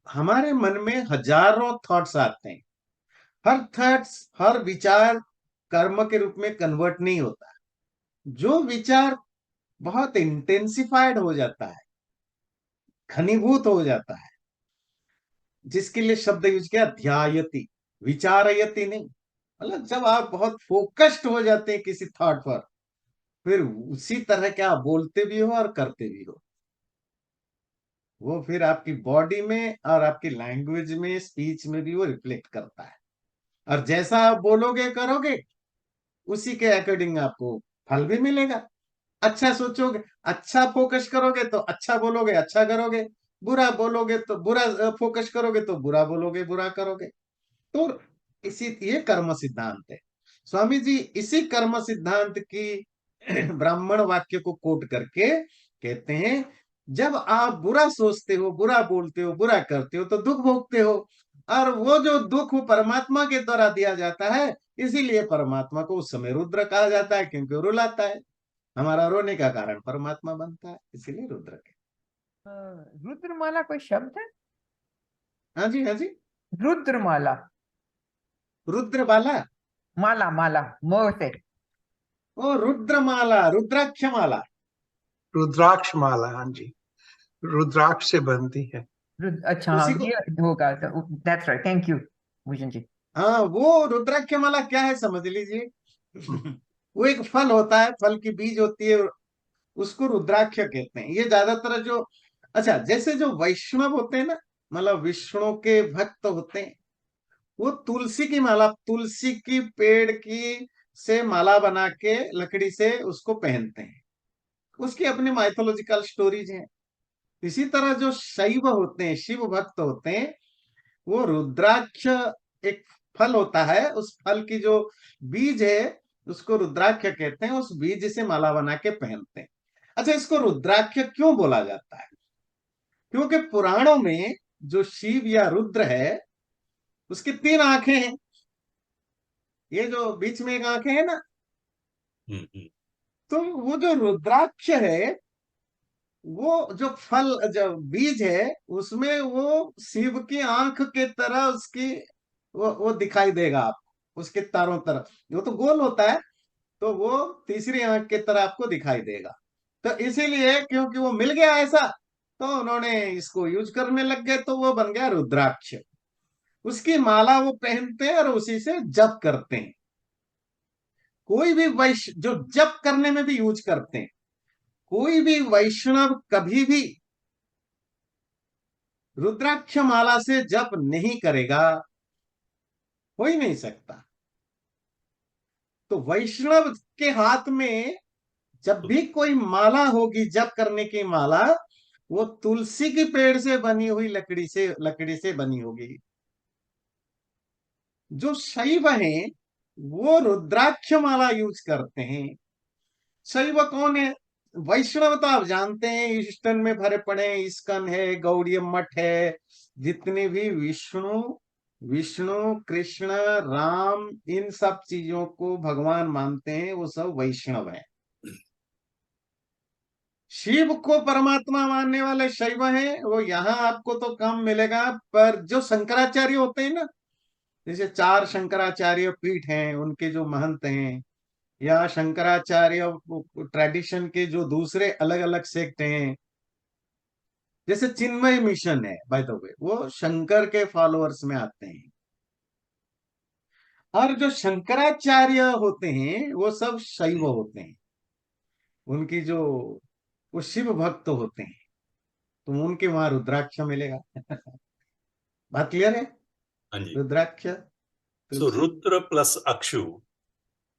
हमारे मन में हजारों थॉट्स आते हैं, हर थॉट्स, हर विचार कर्म के रूप में कन्वर्ट नहीं होता। जो विचार बहुत इंटेंसिफाइड हो जाता है, घनीभूत हो जाता है, जिसके लिए शब्द यूज किया ध्यायति, विचारयति नहीं, मतलब जब आप बहुत फोकस्ड हो जाते हैं किसी थॉट पर, फिर उसी तरह के आप बोलते भी हो और करते भी हो। वो फिर आपकी बॉडी में और आपकी लैंग्वेज में, स्पीच में भी वो रिफ्लेक्ट करता है। और जैसा आप बोलोगे करोगे, उसी के अकॉर्डिंग आपको फल भी मिलेगा। अच्छा सोचोगे, अच्छा फोकस करोगे तो अच्छा बोलोगे, अच्छा करोगे। बुरा बोलोगे तो बुरा, फोकस करोगे तो बुरा बोलोगे, बुरा करोगे। तो इसी, ये कर्म सिद्धांत है। स्वामी जी इसी कर्म सिद्धांत की ब्राह्मण वाक्य को कोट करके कहते हैं, जब आप बुरा सोचते हो, बुरा बोलते हो, बुरा करते हो तो दुख भोगते हो, और वो जो दुख परमात्मा के द्वारा दिया जाता है, इसीलिए परमात्मा को उस समय रुद्र कहा जाता है, क्योंकि वो रुलाता है, हमारा रोने का कारण परमात्मा बनता है, इसीलिए रुद्र के। रुद्रमाला कोई शब्द है? हाँ जी, हाँ जी। रुद्रमाला, रुद्रमाला, माला माला मोह से। ओ रुद्रमाला, रुद्राक्षमाला। रुद्राक्ष माला, हाँ जी, रुद्राक्ष से बनती है। अच्छा हाँ, उसी को, ये होगा। That's right, thank you Bhushan ji. हाँ, वो रुद्राक्षमाला क्या है समझ लीजिए। वो एक फल होता है, फल की बीज होती है, उसको रुद्राक्ष कहते हैं। ये ज्यादातर जो, अच्छा, जैसे जो वैष्णव होते हैं ना, मतलब विष्णु के भक्त होते हैं, वो तुलसी की माला, तुलसी की पेड़ की से माला बना के लकड़ी से उसको पहनते हैं। उसकी अपनी माइथोलॉजिकल स्टोरीज हैं। इसी तरह जो शैव होते हैं, शिव भक्त होते हैं, वो रुद्राक्ष एक फल होता है, उस फल की जो बीज है उसको रुद्राक्ष कहते हैं, उस बीज से माला बना के पहनते हैं। अच्छा, इसको रुद्राक्ष क्यों बोला जाता है? क्योंकि पुराणों में जो शिव या रुद्र है, उसकी 3 आंखें हैं। ये जो बीच में एक आंखें है ना, तो वो जो रुद्राक्ष है, वो जो फल, जो बीज है, उसमें वो शिव की आंख के तरह उसकी वो दिखाई देगा आपको, उसके चारों तरफ। वो तो गोल होता है, तो वो तीसरी आंख के तरह आपको दिखाई देगा। तो इसीलिए, क्योंकि वो मिल गया ऐसा, तो उन्होंने इसको यूज करने लग गए, तो वो बन गया रुद्राक्ष। उसकी माला वो पहनते हैं और उसी से जप करते हैं। कोई भी वैश्य जो जप करने में भी यूज करते हैं, कोई भी वैष्णव कभी भी रुद्राक्ष माला से जप नहीं करेगा, हो ही नहीं सकता। तो वैष्णव के हाथ में जब भी कोई माला होगी, जप करने की माला, वो तुलसी की पेड़ से बनी हुई लकड़ी से बनी होगी। जो शैव हैं, वो रुद्राक्ष माला यूज करते हैं। शैव कौन है? वैष्णव तो आप जानते हैं, ईस्टर्न में भरे पड़े हैं, इस्कन है, गौड़ीय मठ है, जितने भी विष्णु विष्णु कृष्ण राम, इन सब चीजों को भगवान मानते हैं, वो सब वैष्णव हैं। शिव को परमात्मा मानने वाले शैव हैं, वो यहाँ आपको तो कम मिलेगा। पर जो शंकराचार्य होते हैं ना, जैसे 4 शंकराचार्य पीठ हैं, उनके जो महंत हैं, या शंकराचार्य ट्रेडिशन के जो दूसरे अलग अलग सेक्ट हैं, जैसे चिन्मय मिशन है, बाय द वे, वो शंकर के फॉलोअर्स में आते हैं। और जो शंकराचार्य होते हैं, वो सब शैव होते हैं। उनकी जो, वो शिव भक्त होते हैं, तो उनके वहां रुद्राक्ष मिलेगा। बात क्लियर है? हाँ जी। रुद्राक्ष, सो तुलसी, रुद्र प्लस अक्षु,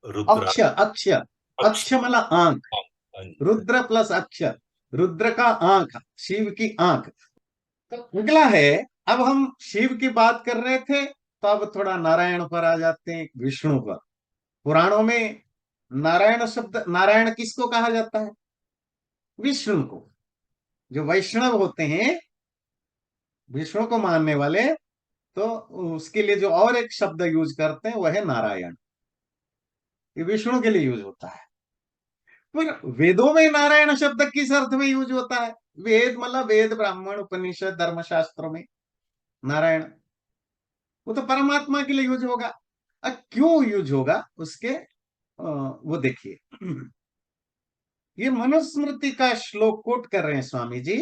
रुद्र अक्ष अक्ष अक्ष। अक्ष मतलब आंख, हाँ जी। रुद्र प्लस अक्ष, रुद्र का आंख, शिव की आंख। तो अगला है, अब हम शिव की बात कर रहे थे, तो अब थोड़ा नारायण पर आ जाते हैं, विष्णु पर। पुराणों में नारायण शब्द, नारायण किसको कहा जाता है? विष्णु को। जो वैष्णव होते हैं, विष्णु को मानने वाले, तो उसके लिए जो और एक शब्द यूज करते हैं, वह है नारायण। ये विष्णु के लिए यूज होता है। पर वेदों में नारायण शब्द किस अर्थ में यूज होता है? वेद मतलब वेद, ब्राह्मण, उपनिषद, धर्मशास्त्रों में नारायण, वो तो परमात्मा के लिए यूज होगा। क्यों यूज होगा उसके, वो देखिए। ये मनुस्मृति का श्लोक कोट कर रहे हैं स्वामी जी।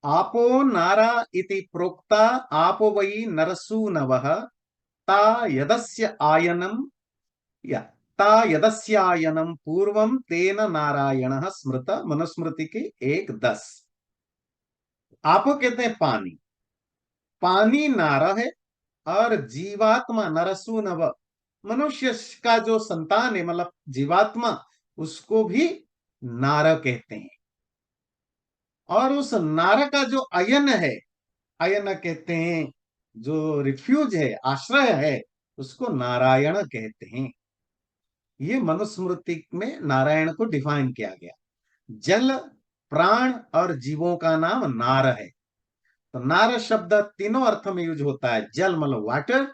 आपो नारा इति प्रोक्ता, आपो वै नरसूनवः, ता यदस्य आयनम, या ता यदस्यायनम पूर्वम तेन नारायणः स्मृत। मनुस्मृति की 1:10। आपो कहते हैं पानी, पानी नारा है, और जीवात्मा नरसूनव, मनुष्य का जो संतान है, मतलब जीवात्मा, उसको भी नार कहते हैं। और उस नार का जो अयन है, अयन कहते हैं, जो रिफ्यूज है, आश्रय है, उसको नारायण कहते हैं। ये मनुस्मृति में नारायण को डिफाइन किया गया। जल, प्राण और जीवों का नाम नार है। तो नार शब्द तीनों अर्थ में यूज होता है। जल मतलब वाटर,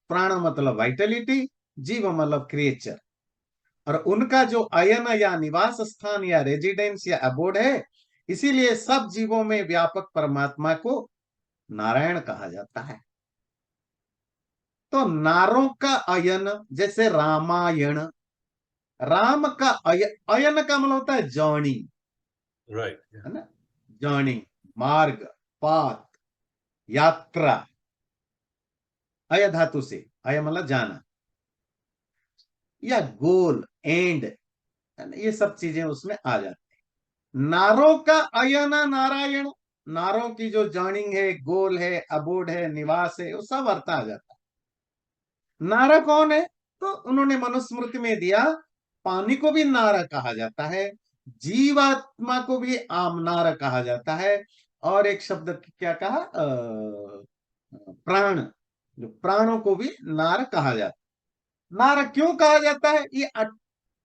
प्राण मतलब वाइटलिटी, जीव मतलब क्रिएचर। और उनका जो अयन या निवास स्थान या रेजिडेंस या अबोर्ड है, इसीलिए सब जीवों में व्यापक परमात्मा को नारायण कहा जाता है। तो नारों का अयन, जैसे रामायण, राम का अयन का मतलब होता है जर्नी, राइट। है ना? जर्नी, मार्ग, पाथ, यात्रा। अय धातु से, अय मतलब जाना। या गोल, एंड, ये सब चीजें उसमें आ जाती हैं। नारों का अयन नारायण, नारों की जो जर्निंग है, गोल है, अबोड है, निवास है, वो सब अर्थ आ जाता है। नारा कौन है? तो उन्होंने मनुस्मृति में दिया, पानी को भी नारा कहा जाता है, जीवात्मा को भी आमनार कहा जाता है, और एक शब्द क्या कहा, प्राण, जो प्राणों को भी नार कहा जाता है। नार क्यों कहा जाता है? ये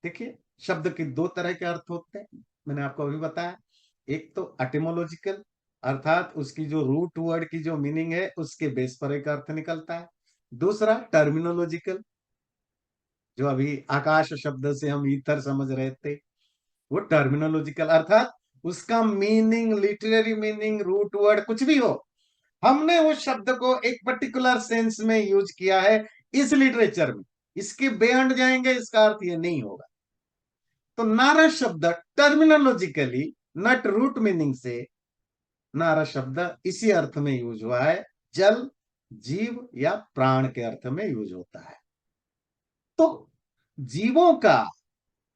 देखिए, शब्द के दो तरह के अर्थ होते हैं, मैंने आपको अभी बताया। एक तो एटिमोलॉजिकल, अर्थात उसकी जो रूट वर्ड की जो मीनिंग है उसके बेस पर एक अर्थ निकलता है। दूसरा टर्मिनोलॉजिकल, जो अभी आकाश शब्द से हम ईथर समझ रहे थे, वो टर्मिनोलॉजिकल, अर्थात उसका meaning, literary meaning, root word कुछ भी हो, हमने उस शब्द को एक पर्टिकुलर सेंस में यूज किया है इस लिटरेचर में, इसके बियॉन्ड जाएंगे इसका अर्थ ये नहीं होगा। तो नारा शब्द टर्मिनोलॉजिकली, नट रूट मीनिंग से, नारा शब्द इसी अर्थ में यूज हुआ है, जल, जीव या प्राण के अर्थ में यूज होता है। तो जीवों का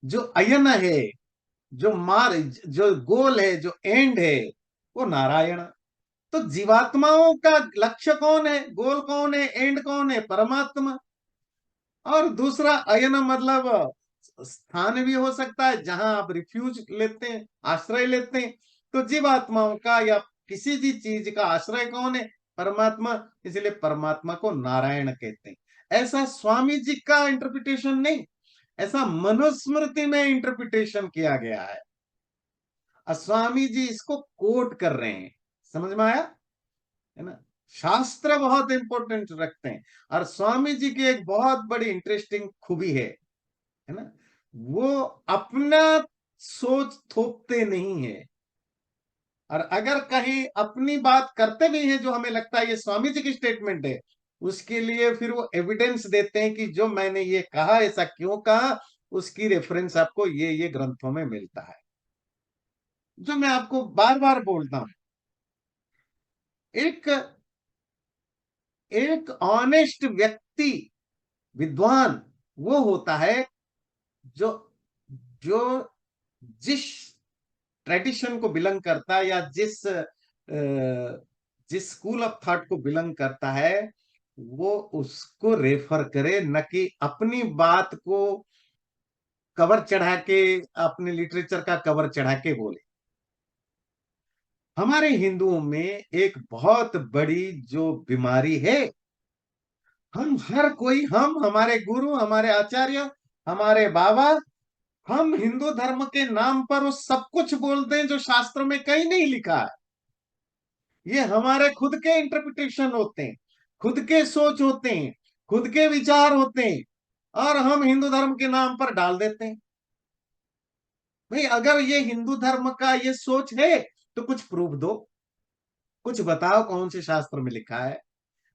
जो अयन है, जो जो गोल है, जो एंड है, वो नारायण। तो जीवात्माओं का लक्ष्य कौन है, गोल कौन है, एंड कौन है? परमात्मा। और दूसरा अयन मतलब स्थान भी हो सकता है जहां आप रिफ्यूज लेते हैं, आश्रय लेते हैं। तो जीवात्माओं का या किसी भी चीज का आश्रय कौन है? परमात्मा। इसलिए परमात्मा को नारायण कहते हैं। ऐसा स्वामी जी का इंटरप्रिटेशन नहीं, ऐसा मनुस्मृति में इंटरप्रिटेशन किया गया है, और स्वामी जी इसको कोट कर रहे हैं। समझ में आया है ना? शास्त्र बहुत इंपॉर्टेंट रखते हैं। और स्वामी जी की एक बहुत बड़ी इंटरेस्टिंग खूबी है ना, वो अपना सोच थोपते नहीं है, और अगर कहीं अपनी बात करते भी हैं जो हमें लगता है ये स्वामी जी की स्टेटमेंट है, उसके लिए फिर वो एविडेंस देते हैं कि जो मैंने ये कहा ऐसा क्यों कहा, उसकी रेफरेंस आपको ये ग्रंथों में मिलता है। जो मैं आपको बार बार बोलता हूं, एक एक ऑनेस्ट व्यक्ति, विद्वान, वो होता है जो जो जिस ट्रेडिशन को बिलोंग करता है, या जिस स्कूल ऑफ थॉट को बिलोंग करता है, वो उसको रेफर करे, न कि अपनी बात को कवर चढ़ा के, अपने लिटरेचर का कवर चढ़ा के बोले। हमारे हिंदुओं में एक बहुत बड़ी जो बीमारी है, हम हर कोई, हम, हमारे गुरु, हमारे आचार्य, हमारे बाबा, हम हिंदू धर्म के नाम पर वो सब कुछ बोलते हैं जो शास्त्र में कहीं नहीं लिखा है। ये हमारे खुद के इंटरप्रिटेशन होते हैं, खुद के सोच होते हैं, खुद के विचार होते हैं, और हम हिंदू धर्म के नाम पर डाल देते हैं। भाई अगर ये हिंदू धर्म का ये सोच है तो कुछ प्रूफ दो, कुछ बताओ कौन से शास्त्र में लिखा है,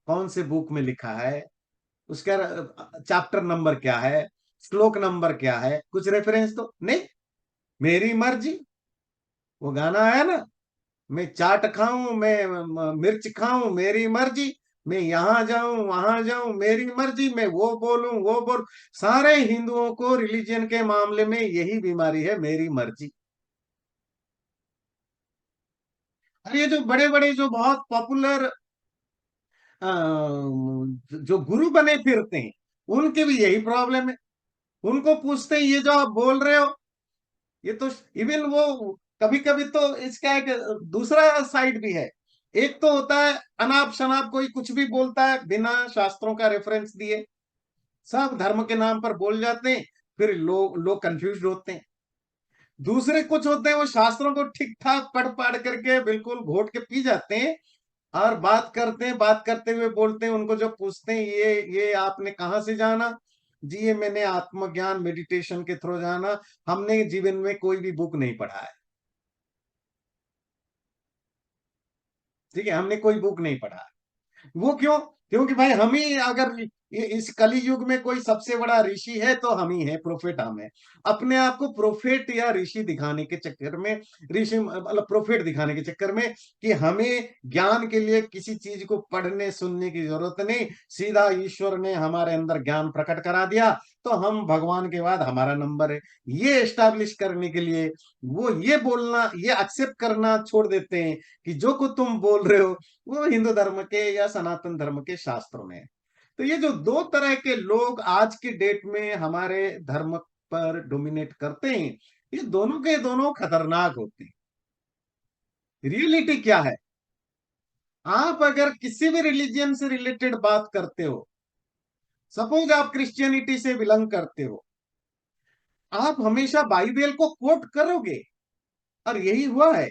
कौन से बुक में लिखा है, उसका चैप्टर नंबर क्या है, श्लोक नंबर क्या है, कुछ रेफरेंस दो। नहीं, मेरी मर्जी, वो गाना है ना, मैं चाट खाऊं, मैं मिर्च खाऊं, मेरी मर्जी, मैं यहां जाऊं वहां जाऊं, मेरी मर्जी, मैं वो बोलूं वो बोल। सारे हिंदुओं को रिलीजन के मामले में यही बीमारी है, मेरी मर्जी। और ये जो बड़े बड़े, जो बहुत पॉपुलर जो गुरु बने फिरते हैं, उनके भी यही प्रॉब्लम है। उनको पूछते हैं ये जो आप बोल रहे हो, ये तो इवन वो, कभी कभी तो इसका एक दूसरा साइड भी है। एक तो होता है अनाप शनाप कोई कुछ भी बोलता है बिना शास्त्रों का रेफरेंस दिए, सब धर्म के नाम पर बोल जाते हैं, फिर लोग कंफ्यूज होते हैं। दूसरे कुछ होते हैं वो शास्त्रों को ठीक ठाक पढ़ पढ़ करके बिल्कुल घोट के पी जाते हैं, और बात करते हैं, बात करते हुए बोलते हैं, उनको जो पूछते हैं ये आपने कहाँ से जाना? जी ये मैंने आत्मज्ञान मेडिटेशन के थ्रू जाना, हमने जीवन में कोई भी बुक नहीं पढ़ा है। ठीक है, हमने कोई बुक नहीं पढ़ा है। वो क्यों? क्योंकि भाई हम ही अगर ये इस कली युग में कोई सबसे बड़ा ऋषि है तो हम ही हैं, प्रोफेट हम हैं। अपने आप को प्रोफेट या ऋषि दिखाने के चक्कर में, ऋषि मतलब प्रोफेट दिखाने के चक्कर में कि हमें ज्ञान के लिए किसी चीज को पढ़ने सुनने की जरूरत नहीं, सीधा ईश्वर ने हमारे अंदर ज्ञान प्रकट करा दिया तो हम भगवान के बाद हमारा नंबर है, ये एस्टैब्लिश करने के लिए वो ये बोलना, ये एक्सेप्ट करना छोड़ देते हैं कि जो कुछ तुम बोल रहे हो वो हिंदू धर्म के या सनातन धर्म के शास्त्रों में है। तो ये जो दो तरह के लोग आज की डेट में हमारे धर्म पर डोमिनेट करते हैं, ये दोनों के दोनों खतरनाक होते हैं। रियलिटी क्या है? आप अगर किसी भी रिलीजियन से रिलेटेड बात करते हो, सपोज आप क्रिश्चियनिटी से बिलोंग करते हो, आप हमेशा बाइबल को कोट करोगे, और यही हुआ है।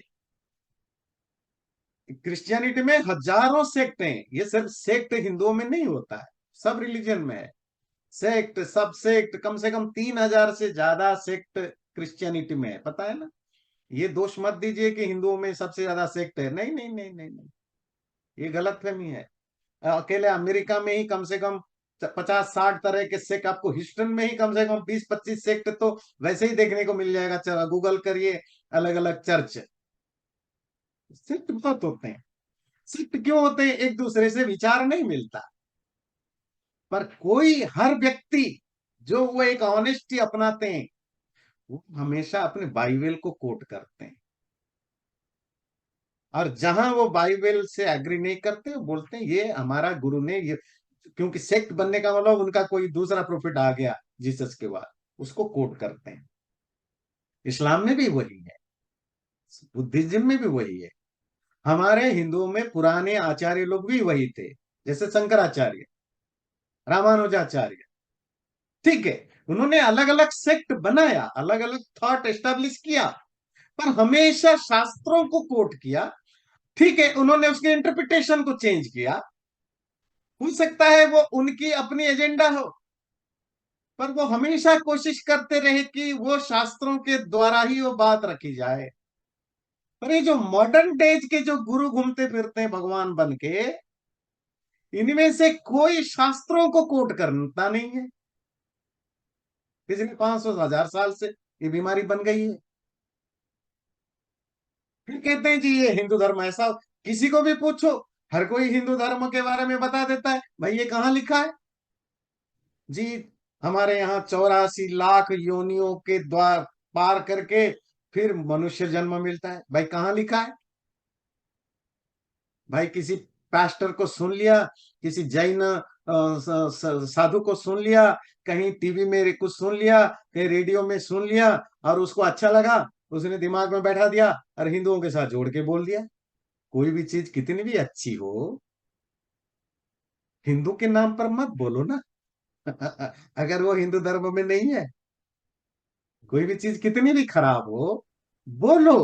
क्रिश्चियनिटी में हजारों सेक्ट हैं, ये सिर्फ सेक्ट हिंदुओं में नहीं होता है, सब रिलीजन में है। सेक्ट, सब सेक्ट, कम से कम 3000 से ज्यादा सेक्ट क्रिश्चियनिटी में है, पता है ना। ये दोष मत दीजिए कि हिंदुओं में सबसे ज्यादा सेक्ट है, नहीं नहीं नहीं नहीं नहीं, ये गलतफहमी है। अकेले अमेरिका में ही कम से कम 50-60 तरह के सेक्ट, आपको ह्यूस्टन में ही कम से कम 20-25 सेक्ट तो वैसे ही देखने को मिल जाएगा, चलो गूगल करिए, अलग अलग चर्च। सेक्ट बहुत होते हैं। सेक्ट क्यों होते हैं? एक दूसरे से विचार नहीं मिलता, पर कोई, हर व्यक्ति जो वो एक ऑनेस्टी अपनाते हैं, वो हमेशा अपने बाइबल को कोट करते हैं, और जहां वो बाइबल से एग्री नहीं करते वो बोलते हैं ये हमारा गुरु ने ये, क्योंकि सेक्ट बनने का मतलब उनका कोई दूसरा प्रोफेट आ गया जीसस के बाद, उसको कोट करते हैं। इस्लाम में भी वही है, बुद्धिज्म में भी वही है, हमारे हिंदुओं में पुराने आचार्य लोग भी वही थे, जैसे शंकराचार्य, रामानुजाचार्य, ठीक है, उन्होंने अलग अलग सेक्ट बनाया, अलग अलग थॉट एस्टेब्लिश किया, पर हमेशा शास्त्रों को कोट किया। ठीक है, उन्होंने उसके इंटरप्रिटेशन को चेंज किया, हो सकता है वो उनकी अपनी एजेंडा हो, पर वो हमेशा कोशिश करते रहे कि वो शास्त्रों के द्वारा ही वो बात रखी जाए। पर ये जो मॉडर्न डेज के जो गुरु घूमते फिरते हैं भगवान बन के, इनमें से कोई शास्त्रों को कोट करता नहीं है। पिछले 500-1000 साल से ये बीमारी बन गई है। फिर कहते हैं जी ये हिंदू धर्म ऐसा, किसी को भी पूछो, हर कोई हिंदू धर्म के बारे में बता देता है, भाई ये कहाँ लिखा है जी, हमारे यहाँ 84 लाख योनियों के द्वार पार करके फिर मनुष्य जन्म मिलता है, भाई कहाँ लिखा है? भाई किसी पास्टर को सुन लिया, किसी जैन साधु को सुन लिया, कहीं टीवी में कुछ सुन लिया, कहीं रेडियो में सुन लिया, और उसको अच्छा लगा, उसने दिमाग में बैठा दिया और हिंदुओं के साथ जोड़ के बोल दिया। कोई भी चीज कितनी भी अच्छी हो, हिंदू के नाम पर मत बोलो ना अगर वो हिंदू धर्म में नहीं है। कोई भी चीज कितनी भी खराब हो, बोलो,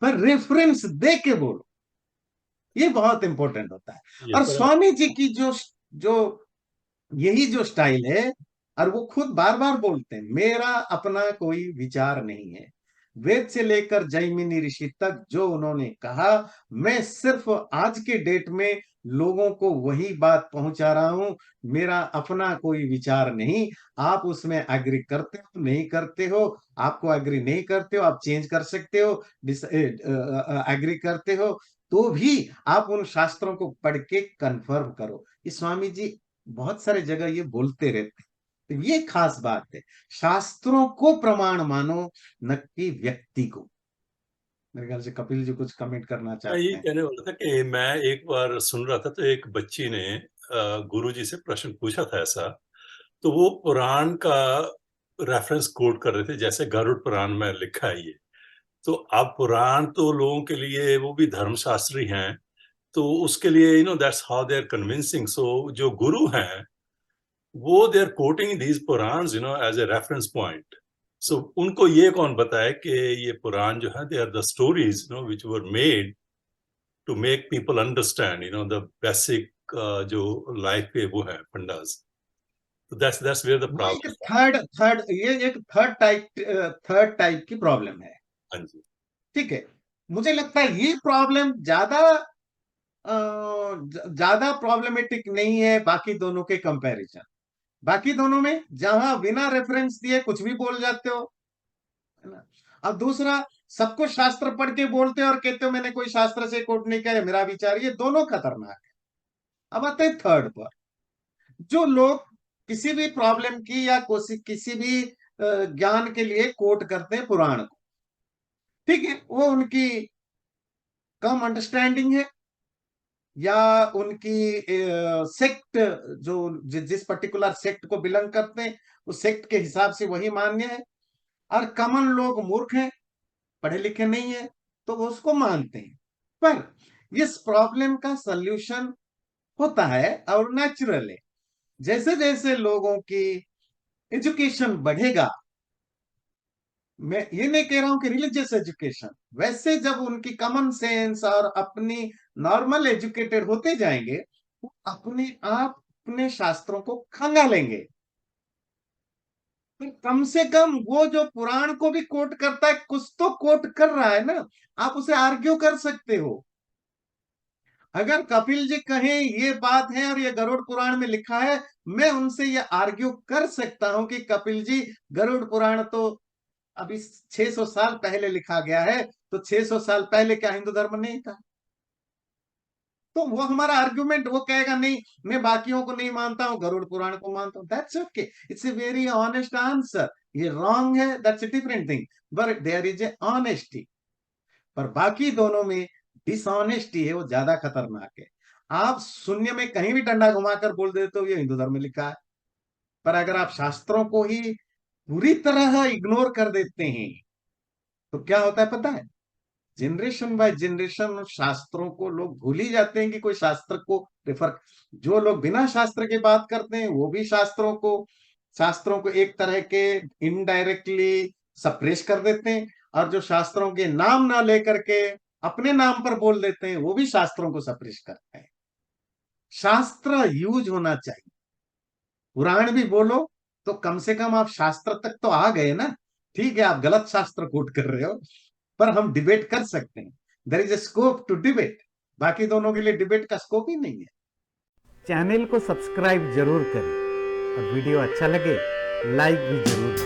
पर रेफरेंस दे के बोलो, ये बहुत इंपॉर्टेंट होता है। और स्वामी जी की जो जो यही जो स्टाइल है, और वो खुद बार बार बोलते हैं, मेरा अपना कोई विचार नहीं है, वेद से लेकर जैमिनी ऋषि तक जो उन्होंने कहा, मैं सिर्फ आज के डेट में लोगों को वही बात पहुंचा रहा हूं, मेरा अपना कोई विचार नहीं। आप उसमें एग्री करते हो नहीं करते हो, आपको एग्री नहीं करते हो आप चेंज कर सकते हो, एग्री करते हो तो भी आप उन शास्त्रों को पढ़ के कंफर्म करो। ये स्वामी जी बहुत सारे जगह ये बोलते रहते हैं, तो ये खास बात है, शास्त्रों को प्रमाण मानो, न कि व्यक्ति को। मेरे ख्याल से कपिल जी कुछ कमेंट करना मैं चाहते ये हैं। कहने वाला था कि मैं एक बार सुन रहा था तो एक बच्ची ने गुरुजी से प्रश्न पूछा था ऐसा, तो वो पुराण का रेफरेंस कोट कर रहे थे, जैसे गरुड़ पुराण में लिखा है ये। तो अब पुराण तो लोगों के लिए वो भी धर्मशास्त्री हैं, तो उसके लिए that's how they are convincing. So जो गुरु हैं वो they are quoting these Puranas as a reference point. So उनको ये कौन बताए कि ये पुराण जो है they are the stories which were made to make people understand the basic जो लाइफ के वो है फंडास। तो दैट्स वेयर द वो एक प्रॉब्लम। ये एक थर्ड टाइप की प्रॉब्लम है। हाँ जी। ठीक है, मुझे लगता है ये प्रॉब्लम ज्यादा ज्यादा प्रॉब्लमेटिक नहीं है बाकी दोनों के कंपैरिजन। बाकी दोनों में जहां बिना रेफरेंस दिए कुछ भी बोल जाते हो, है ना। अब दूसरा, सबको शास्त्र पढ़ के बोलते हो और कहते हो मैंने कोई शास्त्र से कोट नहीं किया, ये मेरा विचार, ये दोनों खतरनाक है। अब आते हैं थर्ड पर, जो लोग किसी भी प्रॉब्लम की या किसी भी ज्ञान के लिए कोट करते हैं पुराण को, ठीक है, वो उनकी कम अंडरस्टैंडिंग है या उनकी सेक्ट, जो जिस पर्टिकुलर सेक्ट को बिलोंग करते हैं उस सेक्ट के हिसाब से वही मान्य है। और कॉमन लोग मूर्ख हैं, पढ़े लिखे नहीं है, तो वो उसको मानते हैं। पर इस प्रॉब्लम का सल्यूशन होता है और नेचुरल है। जैसे जैसे लोगों की एजुकेशन बढ़ेगा, मैं ये नहीं कह रहा हूं कि रिलीजियस एजुकेशन, वैसे जब उनकी कॉमन सेंस और अपनी नॉर्मल एजुकेटेड होते जाएंगे, वो अपने आप अपने शास्त्रों को खंगालेंगे। पर कम से कम वो जो पुराण को भी कोट करता है, कुछ तो कोट कर रहा है ना, आप उसे आर्ग्यू कर सकते हो। अगर कपिल जी कहें ये बात है और ये गरुड़ पुराण में लिखा है, मैं उनसे ये आर्ग्यू कर सकता हूं कि कपिल जी, गरुड़ पुराण तो अभी 600 साल पहले लिखा गया है, तो 600 साल पहले क्या हिंदू धर्म नहीं था? तो वो हमारा आर्गुमेंट, वो कहेगा नहीं मैं बाकियों को नहीं मानता हूं, गरुड़ पुराण को मानता हूं, that's okay, it's a very honest answer. ये रॉन्ग है, that's a different thing, but there is a honesty. पर बाकी दोनों में डिसऑनेस्टी है, वो ज्यादा खतरनाक है। आप शून्य में कहीं भी डंडा घुमाकर बोल देते हो ये हिंदू धर्म में लिखा है, पर अगर आप शास्त्रों को ही पूरी तरह इग्नोर कर देते हैं तो क्या होता है पता है? जनरेशन बाय जनरेशन शास्त्रों को लोग भूल ही जाते हैं कि कोई शास्त्र को रेफर। जो लोग बिना शास्त्र के बात करते हैं वो भी शास्त्रों को एक तरह के इनडायरेक्टली सप्रेस कर देते हैं, और जो शास्त्रों के नाम ना लेकर के अपने नाम पर बोल देते हैं वो भी शास्त्रों को सप्रेस करते हैं। शास्त्र यूज होना चाहिए। पुराण भी बोलो तो कम से कम आप शास्त्र तक तो आ गए ना। ठीक है, आप गलत शास्त्र कोट कर रहे हो, पर हम डिबेट कर सकते हैं। There is a scope to debate. बाकी दोनों के लिए डिबेट का स्कोप ही नहीं है। चैनल को सब्सक्राइब जरूर करें और वीडियो अच्छा लगे लाइक भी जरूर करें।